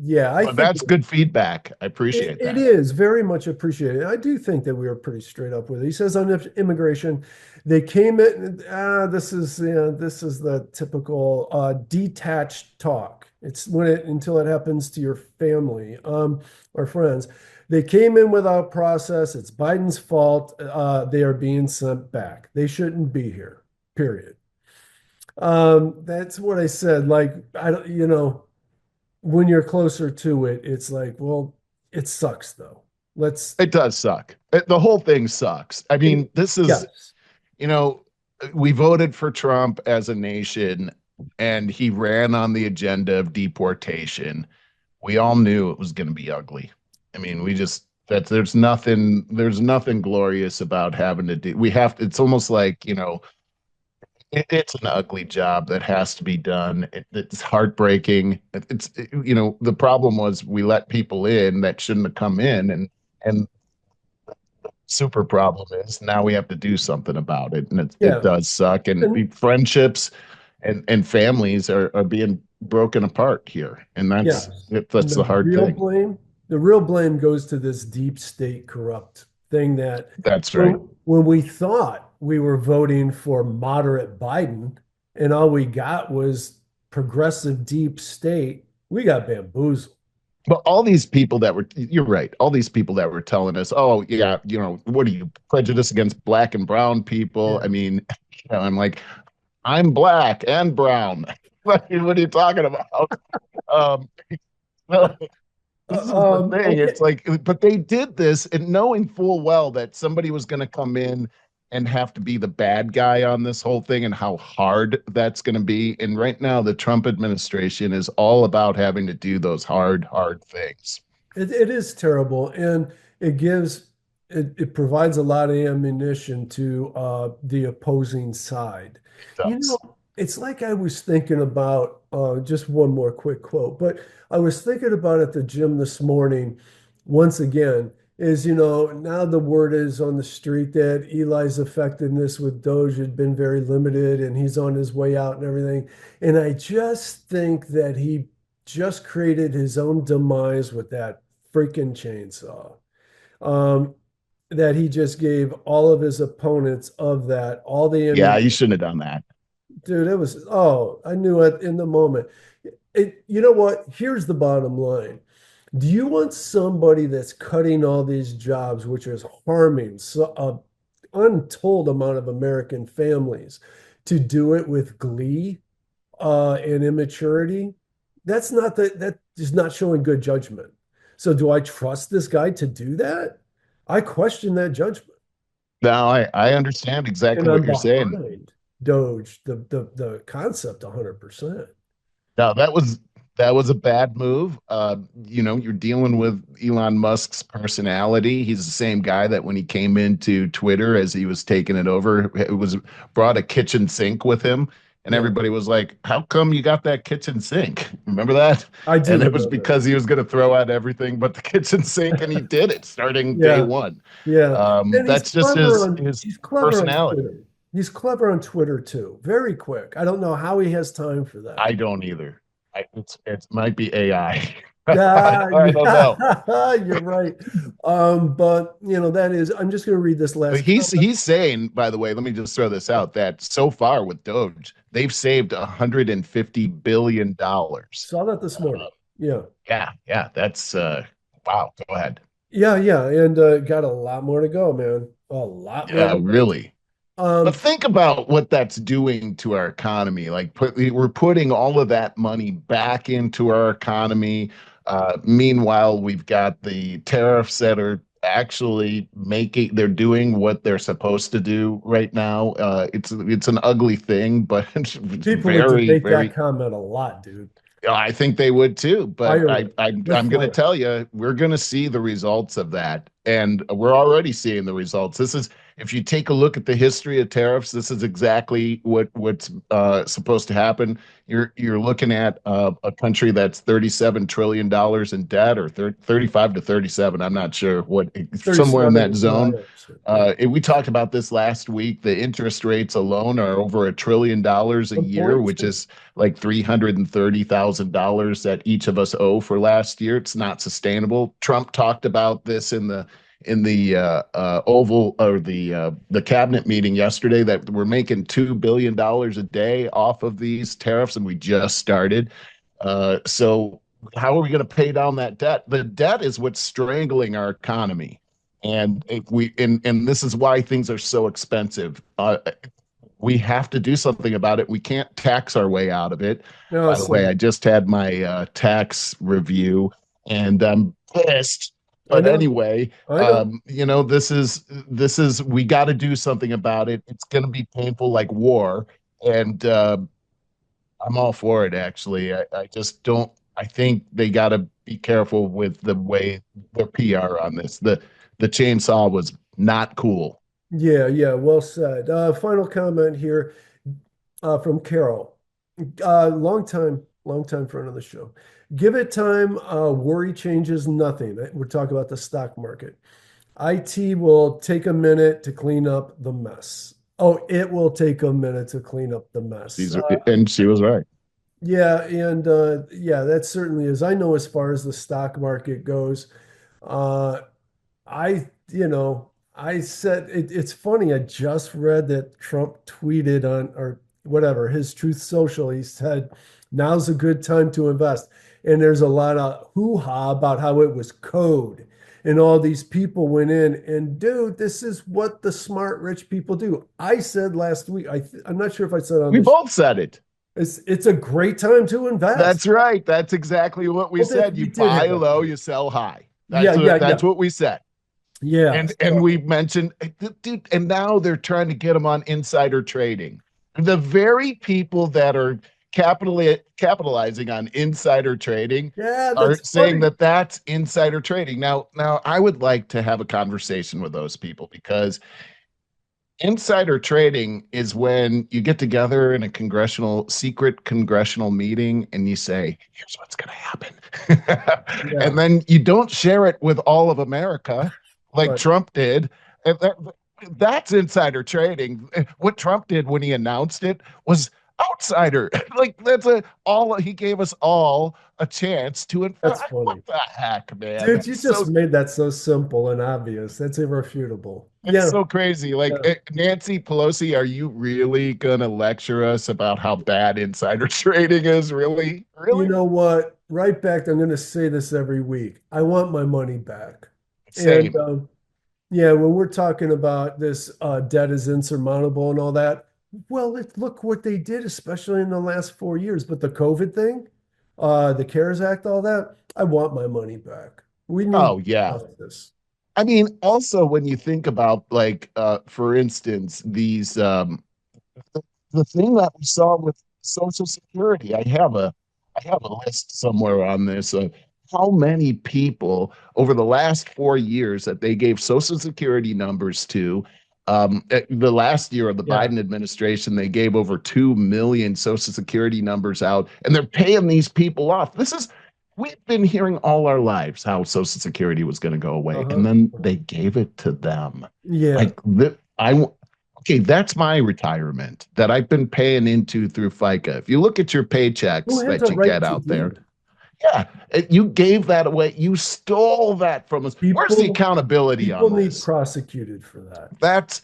B: yeah, I
A: But
B: think
A: that's good feedback. I appreciate
B: it
A: that.
B: is very much appreciated. I do think that we were pretty straight up with it. He says on immigration, they came in. This is the typical detached talk. It's when it until it happens to your family or friends. They came in without process. It's Biden's fault. They are being sent back. They shouldn't be here. Period. That's what I said. Like I don't, when you're closer to it, it's like, well, it sucks though. Let's,
A: It does suck. The whole thing sucks. I
B: it,
A: mean, this is,
B: yes,
A: you know, we voted for Trump as a nation and he ran on the agenda of deportation. We all knew it was going to be ugly. I mean, we just that there's nothing glorious about having to do. We have to, it's almost like, it's an ugly job that has to be done. It's heartbreaking. The problem was we let people in that shouldn't have come in, and super problem is now we have to do something about it, and it
B: yeah,
A: does suck. And
B: and
A: friendships and families are being broken apart here, and
B: yeah, and
A: that's the hard thing.
B: the real blame goes to this deep state corrupt thing that
A: That's right.
B: when we thought we were voting for moderate Biden, and all we got was progressive deep state, we got bamboozled.
A: But all these people that were, you're right, all these people that were telling us, oh, yeah, what are you, prejudice against black and brown people?
B: Yeah,
A: I mean, I'm like, I'm black and brown. What are you talking about? Um, This is the thing.
B: Okay.
A: It's like, but they did this and knowing full well that somebody was going to come in and have to be the bad guy on this whole thing and how hard that's going to be. And right now, the Trump administration is all about having to do those hard things.
B: It is terrible, and it gives it provides a lot of ammunition to the opposing side.
A: It
B: You know,
A: does.
B: it's like I was thinking about just one more quick quote, but I was thinking about at the gym this morning, once again, is now the word is on the street that Eli's effectiveness with Doge had been very limited and he's on his way out and everything. And I just think that he just created his own demise with that freaking chainsaw. Um, that he just gave all of his opponents of that, all the
A: Yeah,
B: ammunition.
A: you shouldn't have done that.
B: Dude, it was, oh, I knew it in the moment. You know what? Here's the bottom line. Do you want somebody that's cutting all these jobs, which is harming untold amount of American families, to do it with glee and immaturity? That is not showing good judgment. So do I trust this guy to do that? I question that judgment.
A: Now I understand
B: And
A: exactly what
B: I'm
A: you're saying.
B: behind Doge, the concept 100%.
A: Now that was a bad move. You're dealing with Elon Musk's personality. He's the same guy that when he came into Twitter as he was taking it over, it was brought a kitchen sink with him. And
B: Yeah,
A: everybody was like, "How come you got that kitchen sink?" Remember that?
B: I do
A: And it was
B: remember.
A: because he was going to throw out everything but the kitchen sink, and he did it starting day
B: Yeah,
A: one.
B: yeah. And
A: That's just his
B: he's clever on
A: personality.
B: Twitter. He's clever on Twitter too. Very quick. I don't know how he has time for that.
A: I don't either. It might be AI.
B: Yeah,
A: I don't know.
B: yeah, you're right. But that is, I'm just going to read this
A: But
B: last comment.
A: he's saying, by the way, let me just throw this out that so far with Doge, they've saved $150 billion.
B: Saw that this morning. Yeah.
A: Yeah, that's wow. Go ahead.
B: Yeah, yeah. And got a lot more to go, man. A lot more
A: Yeah,
B: to go.
A: really. But
B: Um,
A: think about what that's doing to our economy. We're putting all of that money back into our economy. Meanwhile, we've got the tariffs that are actually they're doing what they're supposed to do right now. It's an ugly thing, but it's
B: People would debate that
A: very
B: comment a lot, dude.
A: I think they would too, but
B: Fire with
A: I'm going to
B: fire.
A: tell you, we're going to see the results of that, and we're already seeing the results. This is, if you take a look at the history of tariffs, this is exactly what's supposed to happen. You're looking at a country that's $37 trillion in debt, or 35 to 37. I'm not sure what, somewhere in
B: 37
A: that
B: is what I
A: zone.
B: understood. Yeah.
A: We talked about this last week. The interest rates alone are over $1 trillion a year, which
B: 1.2.
A: is like $330,000 that each of us owe for last year. It's not sustainable. Trump talked about this in the Oval, or the cabinet meeting yesterday, that we're making $2 billion a day off of these tariffs, and we just started. So how are we going to pay down that debt? The debt is what's strangling our economy. And if and this is why things are so expensive. We have to do something about it. We can't tax our way out of it.
B: No,
A: By the way,
B: so
A: I just had my tax review, and I'm pissed.
B: I
A: But
B: know.
A: anyway,
B: I know.
A: this is we got to do something about it. It's going to be painful, like war, and I'm all for it. Actually, I just don't. I think they got to be careful with the way their PR on this. The chainsaw was not cool.
B: Yeah, yeah, well said. Final comment here from Carol. Long time friend of the show. Give it time. Worry changes nothing. We're talking about the stock market. IT will take a minute to clean up the mess. Oh, it will take a minute to clean up the mess.
A: And she was right.
B: Yeah, and yeah, that certainly is. I know as far as the stock market goes, uh, I said it's funny. I just read that Trump tweeted on or whatever his Truth Social. He said, "Now's a good time to invest." And there's a lot of hoo-ha about how it was code, and all these people went in. And dude, this is what the smart rich people do. I said last week. I'm not sure if I said on
A: We
B: this.
A: both said it.
B: It's a great time to invest.
A: That's right. That's exactly what we
B: Well,
A: said.
B: we
A: You
B: did
A: buy
B: have that
A: low,
B: time.
A: you sell high.
B: Yeah, yeah,
A: That's
B: yeah,
A: what we said.
B: yeah.
A: And we
B: So
A: mentioned, dude, and now they're trying to get them on insider trading. The very people that are capitalizing on insider trading
B: yeah,
A: are
B: that's
A: saying
B: funny.
A: that that's insider trading. Now I would like to have a conversation with those people because insider trading is when you get together in a secret congressional meeting and you say, here's what's going to happen.
B: Yeah,
A: And then you don't share it with all of America like
B: right.
A: Trump did. And that's insider trading. What Trump did when he announced it was outsider. Like that's a all he gave us all a chance to
B: That's
A: invest. What
B: funny.
A: the heck, man?
B: Dude, you just made that so simple and obvious. That's irrefutable.
A: It's
B: Yeah,
A: so crazy. Like
B: yeah.
A: Nancy Pelosi, are you really gonna lecture us about how bad insider trading is? Really?
B: You
A: Really?
B: know what? Right back, I'm going to say this every week. I want my money back. And
A: Same.
B: yeah, when we're talking about this debt is insurmountable and all that, well, look what they did, especially in the last 4 years. But the COVID thing, the CARES Act, all that, I want my money back. We need
A: Oh yeah.
B: justice.
A: I mean, also when you think about like for instance, these the thing that we saw with Social Security, I have a list somewhere on this of how many people over the last 4 years that they gave Social Security numbers to. The last year of the
B: Yeah.
A: Biden administration, they gave over 2 million Social Security numbers out, and they're paying these people off. We've been hearing all our lives how Social Security was going to go away, and
B: Uh-huh.
A: then they gave it to them.
B: Yeah.
A: Like, okay, that's my retirement that I've been paying into through FICA. If you look at your
B: Who
A: paychecks
B: has
A: that
B: a
A: you
B: right
A: get
B: to
A: out
B: do
A: there,
B: it?
A: yeah, you gave that away. You stole that from us. Where's the
B: People,
A: accountability
B: people
A: on
B: need
A: this?
B: prosecuted for that.
A: That's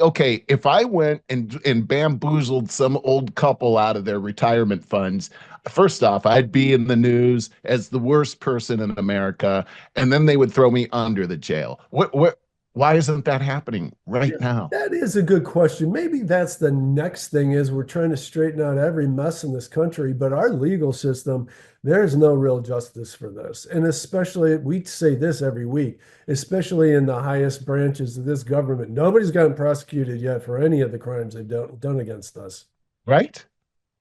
A: okay. If I went and bamboozled some old couple out of their retirement funds, first off, I'd be in the news as the worst person in America, and then they would throw me under the jail. Why isn't that happening
B: Yeah,
A: right now?
B: that is a good question. Maybe that's the next thing is we're trying to straighten out every mess in this country, but our legal system, there's no real justice for this. And especially, we say this every week, especially in the highest branches of this government. Nobody's gotten prosecuted yet for any of the crimes they've done against us.
A: Right?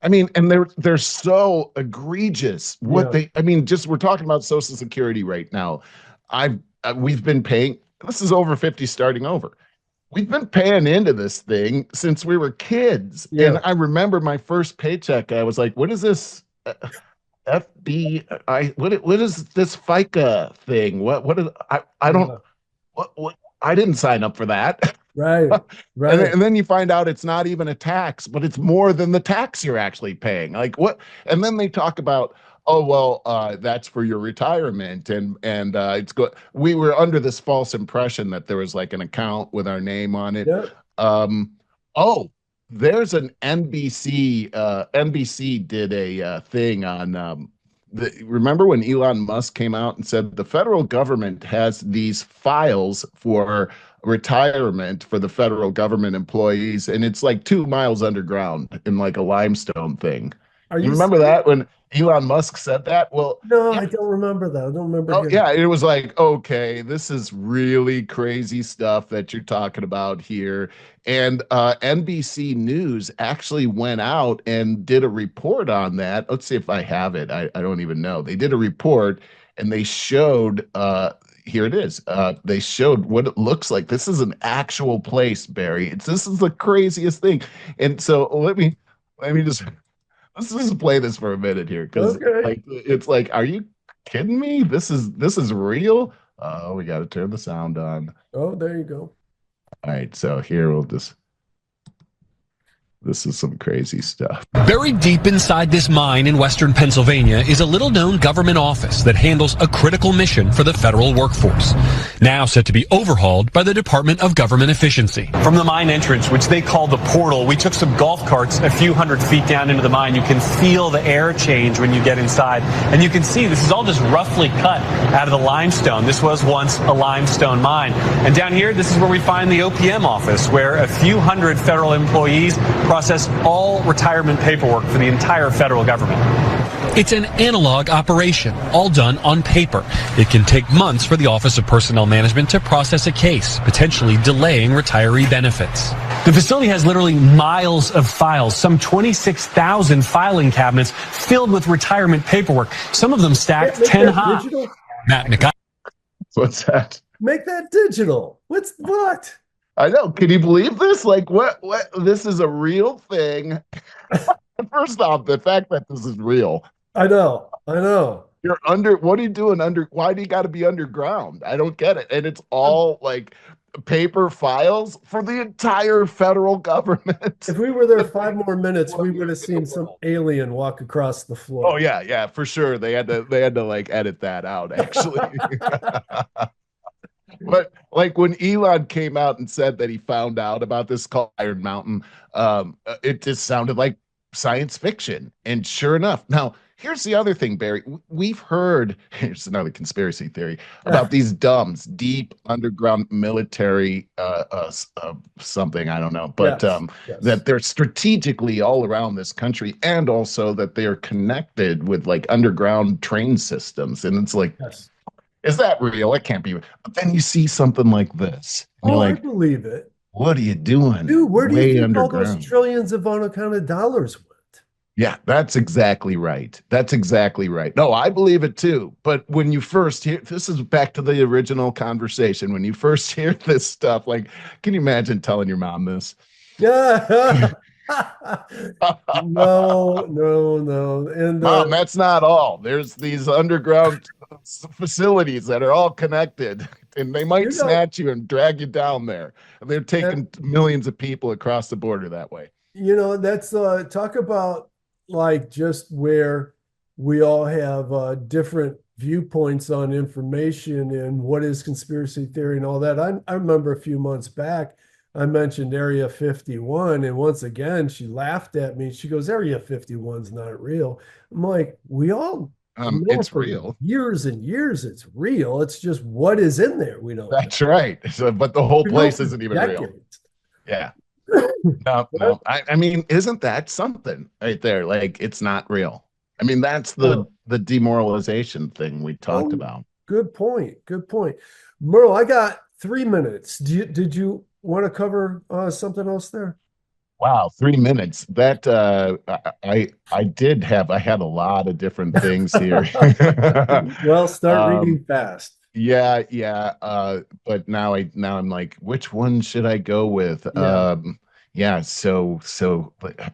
A: I mean, and they're so egregious.
B: Yeah.
A: I mean, just we're talking about Social Security right now. I've we've been paying. This is over 50 starting over. We've been paying into this thing since we were kids, and
B: Yeah.
A: I remember my first paycheck. I was like, "What is this FBI? What is this FICA thing? What is I don't
B: Yeah.
A: what I didn't sign up for that."
B: Right. Right.
A: And then you find out it's not even a tax, but it's more than the tax you're actually paying. Like what? And then they talk about, oh well, that's for your retirement, and it's good. We were under this false impression that there was like an account with our name on it.
B: Yeah.
A: Um, oh, there's an NBC. NBC did a thing on. Remember when Elon Musk came out and said the federal government has these files for retirement for the federal government employees, and it's like 2 miles underground in like a limestone thing.
B: Are
A: You
B: you
A: remember
B: serious?
A: that when Elon Musk said that? Well,
B: No,
A: yeah.
B: I don't remember that. I don't remember
A: Oh,
B: hearing.
A: yeah, it was like, okay, this is really crazy stuff that you're talking about here. And NBC News actually went out and did a report on that. Let's see if I have it. I don't even know. They did a report and they showed, here it is. They showed what it looks like. This is an actual place, Barry. This is the craziest thing. And so let me just let's just play this for a minute here because
B: Okay.
A: like it's like, are you kidding me? This is real. Oh, we got to turn the sound on.
B: Oh, there you go.
A: All right, so here we'll just. This is some crazy stuff.
C: Buried deep inside this mine in western Pennsylvania is a little-known government office that handles a critical mission for the federal workforce, now set to be overhauled by the Department of Government Efficiency.
D: From the mine entrance, which they call the portal, we took some golf carts a few hundred feet down into the mine. You can feel the air change when you get inside, and you can see this is all just roughly cut out of the limestone. This was once a limestone mine. And down here, this is where we find the OPM office, where a few hundred federal employees process all retirement paperwork for the entire federal government.
C: It's an analog operation, all done on paper. It can take months for the Office of Personnel Management to process a case, potentially delaying retiree benefits.
D: The facility has literally miles of files, some 26,000 filing cabinets filled with retirement paperwork, some of them stacked 10 high.
C: Matt McI.
A: What's that?
B: Make that digital. What?
A: I know. Can you believe this? Like, what? This is a real thing. First off, the fact that this is real.
B: I know.
A: You're under, what are you doing under, why do you got to be underground? I don't get it. And it's all like paper files for the entire federal government.
B: If we were there 5 more minutes, we would have seen some alien walk across the floor.
A: Oh yeah, for sure. They had to like edit that out, actually. But like when Elon came out and said that he found out about this called Iron Mountain, it just sounded like science fiction. And sure enough, now here's the other thing, Barry. We've heard, here's another conspiracy theory about these DUMBs, deep underground military something, I don't know, but
B: yes.
A: that they're strategically all around this country, and also that they are connected with like underground train systems. And it's like,
B: Yes.
A: is that real? It can't be. But then you see something like this. And you're
B: I
A: like,
B: believe it.
A: what are you doing?
B: Dude, where do you think all
A: underground?
B: those trillions of unaccounted dollars went?
A: Yeah, that's exactly right. That's exactly right. No, I believe it too. But when you first hear, this is back to the original conversation. When you first hear this stuff, like, can you imagine telling your mom this?
B: Yeah. No. And
A: Mom, that's not all. There's these underground facilities that are all connected, and they might snatch you and drag you down there. And they're taking millions of people across the border that way.
B: That's talk about like just where we all have different viewpoints on information and what is conspiracy theory and all that. I remember a few months back, I mentioned Area 51, and once again, she laughed at me. She goes, Area 51's not real. I'm like, we all know
A: it's
B: for
A: real.
B: Years and years it's real. It's just what is in there. We don't
A: That's right. So, but the whole place isn't even real. Yeah. No. I mean, isn't that something right there? Like, it's not real. I mean, that's the demoralization thing we talked about.
B: Good point. Merle, I got 3 minutes. Did you want to cover something else there?
A: Wow, 3 minutes. That I had a lot of different things here.
B: Well, start reading fast.
A: Yeah. But now I'm like, which one should I go with? So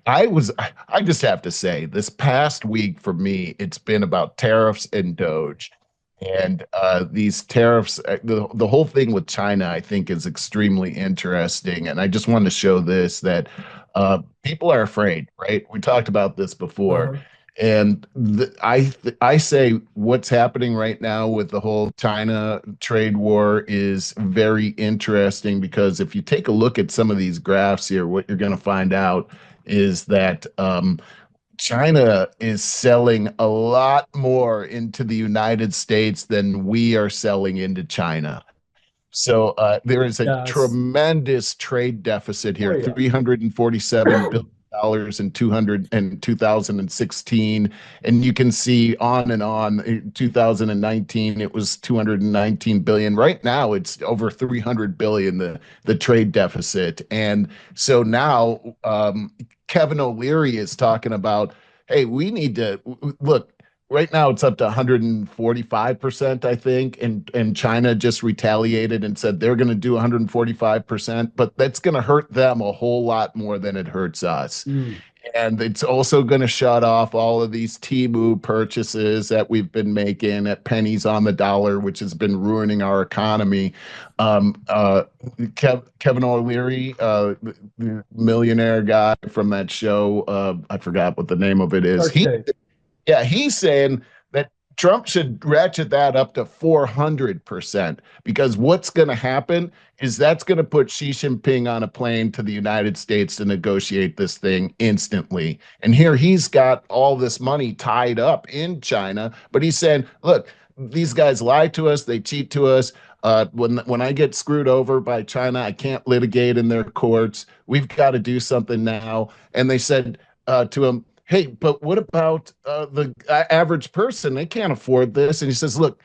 A: I just have to say, this past week for me, it's been about tariffs and Doge. And these tariffs, the whole thing with China, I think, is extremely interesting. And I just wanted to show this, that people are afraid, right? We talked about this before. And I say what's happening right now with the whole China trade war is very interesting, because if you take a look at some of these graphs here, what you're going to find out is that China is selling a lot more into the United States than we are selling into China. So there is a tremendous trade deficit here, $347 billion in 2016, and you can see on and on. In 2019 it was 219 billion. Right now it's over 300 billion, the trade deficit. And so now Kevin O'Leary is talking about, hey, we need to look. Right now it's up to 145%, I think, and China just retaliated and said they're going to do 145%, but that's going to hurt them a whole lot more than it hurts us. And it's also going to shut off all of these Temu purchases that we've been making at pennies on the dollar, which has been ruining our economy. Kevin O'Leary, the millionaire guy from that show, I forgot what the name of it is. He's saying that Trump should ratchet that up to 400%, because what's going to happen is that's going to put Xi Jinping on a plane to the United States to negotiate this thing instantly. And here he's got all this money tied up in China, but he's saying, look, these guys lie to us, they cheat to us. When I get screwed over by China, I can't litigate in their courts. We've got to do something now. And they said to him, "Hey, but what about the average person? They can't afford this." And he says, "Look,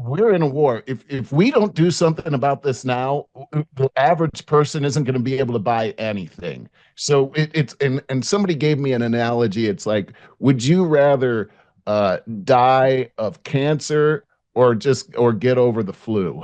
A: we're in a war. If we don't do something about this now, the average person isn't going to be able to buy anything." So it's and somebody gave me an analogy. It's like, would you rather die of cancer or get over the flu?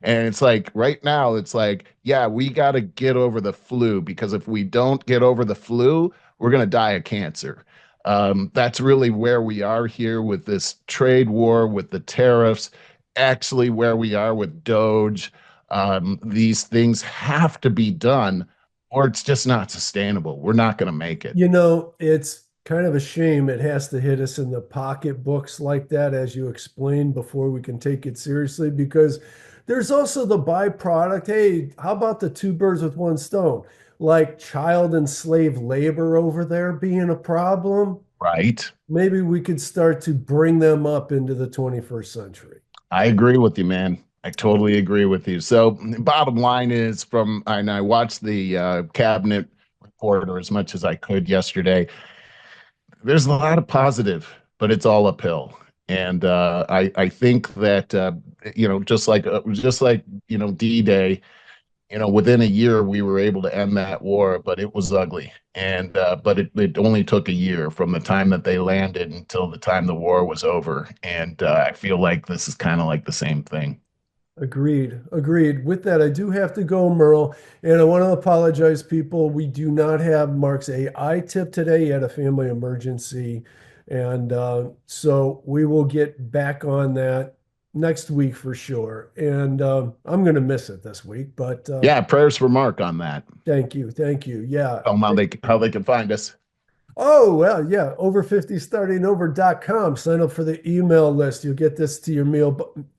A: And it's like right now, it's like, yeah, we got to get over the flu because if we don't get over the flu, we're going to die of cancer. That's really where we are here with this trade war, with the tariffs, actually where we are with Doge. These things have to be done, or it's just not sustainable. We're not going to make it.
B: It's kind of a shame it has to hit us in the pocketbooks like that, as you explained, before we can take it seriously, because there's also the byproduct. Hey, how about the two birds with one stone? Like child and slave labor over there being a problem.
A: Right.
B: Maybe we could start to bring them up into the 21st century.
A: I agree with you, man. I totally agree with you. So, bottom line is, and I watched the cabinet report or as much as I could yesterday. There's a lot of positive, but it's all uphill. And I think that just like D-Day, within a year we were able to end that war, but it was ugly. And but it only took a year from the time that they landed until the time the war was over. And I feel like this is kind of like the same thing.
B: Agreed. Agreed. With that, I do have to go, Merle. And I want to apologize, people. We do not have Mark's AI tip today. He had a family emergency. And so we will get back on that next week for sure. And I'm going to miss it this week, but
A: Yeah, prayers for Mark on that.
B: thank you. Thank you. Yeah.
A: How they can find us.
B: Oh, well, yeah. Over50startingover.com. Sign up for the email list. You'll get this to your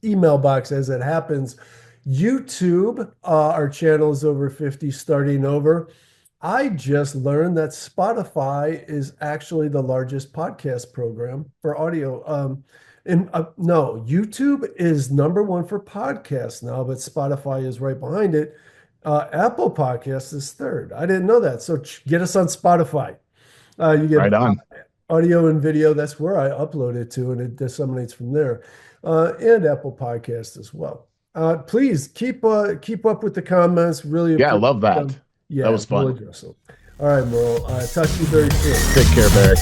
B: email box as it happens. YouTube, our channel is Over 50 Starting Over. I just learned that Spotify is actually the largest podcast program for audio. No, YouTube is number one for podcasts now, but Spotify is right behind it. Apple Podcasts is third. I didn't know that. So get us on Spotify. You get
A: Right on.
B: audio and video. That's where I upload it to, and it disseminates from there. And Apple Podcast as well. Please keep up with the comments. Really
A: Yeah, I
B: appreciate
A: love that.
B: them. Yeah,
A: That was
B: we'll
A: fun.
B: address them. All right, Merle. Talk to you very soon.
A: Take care, Barry.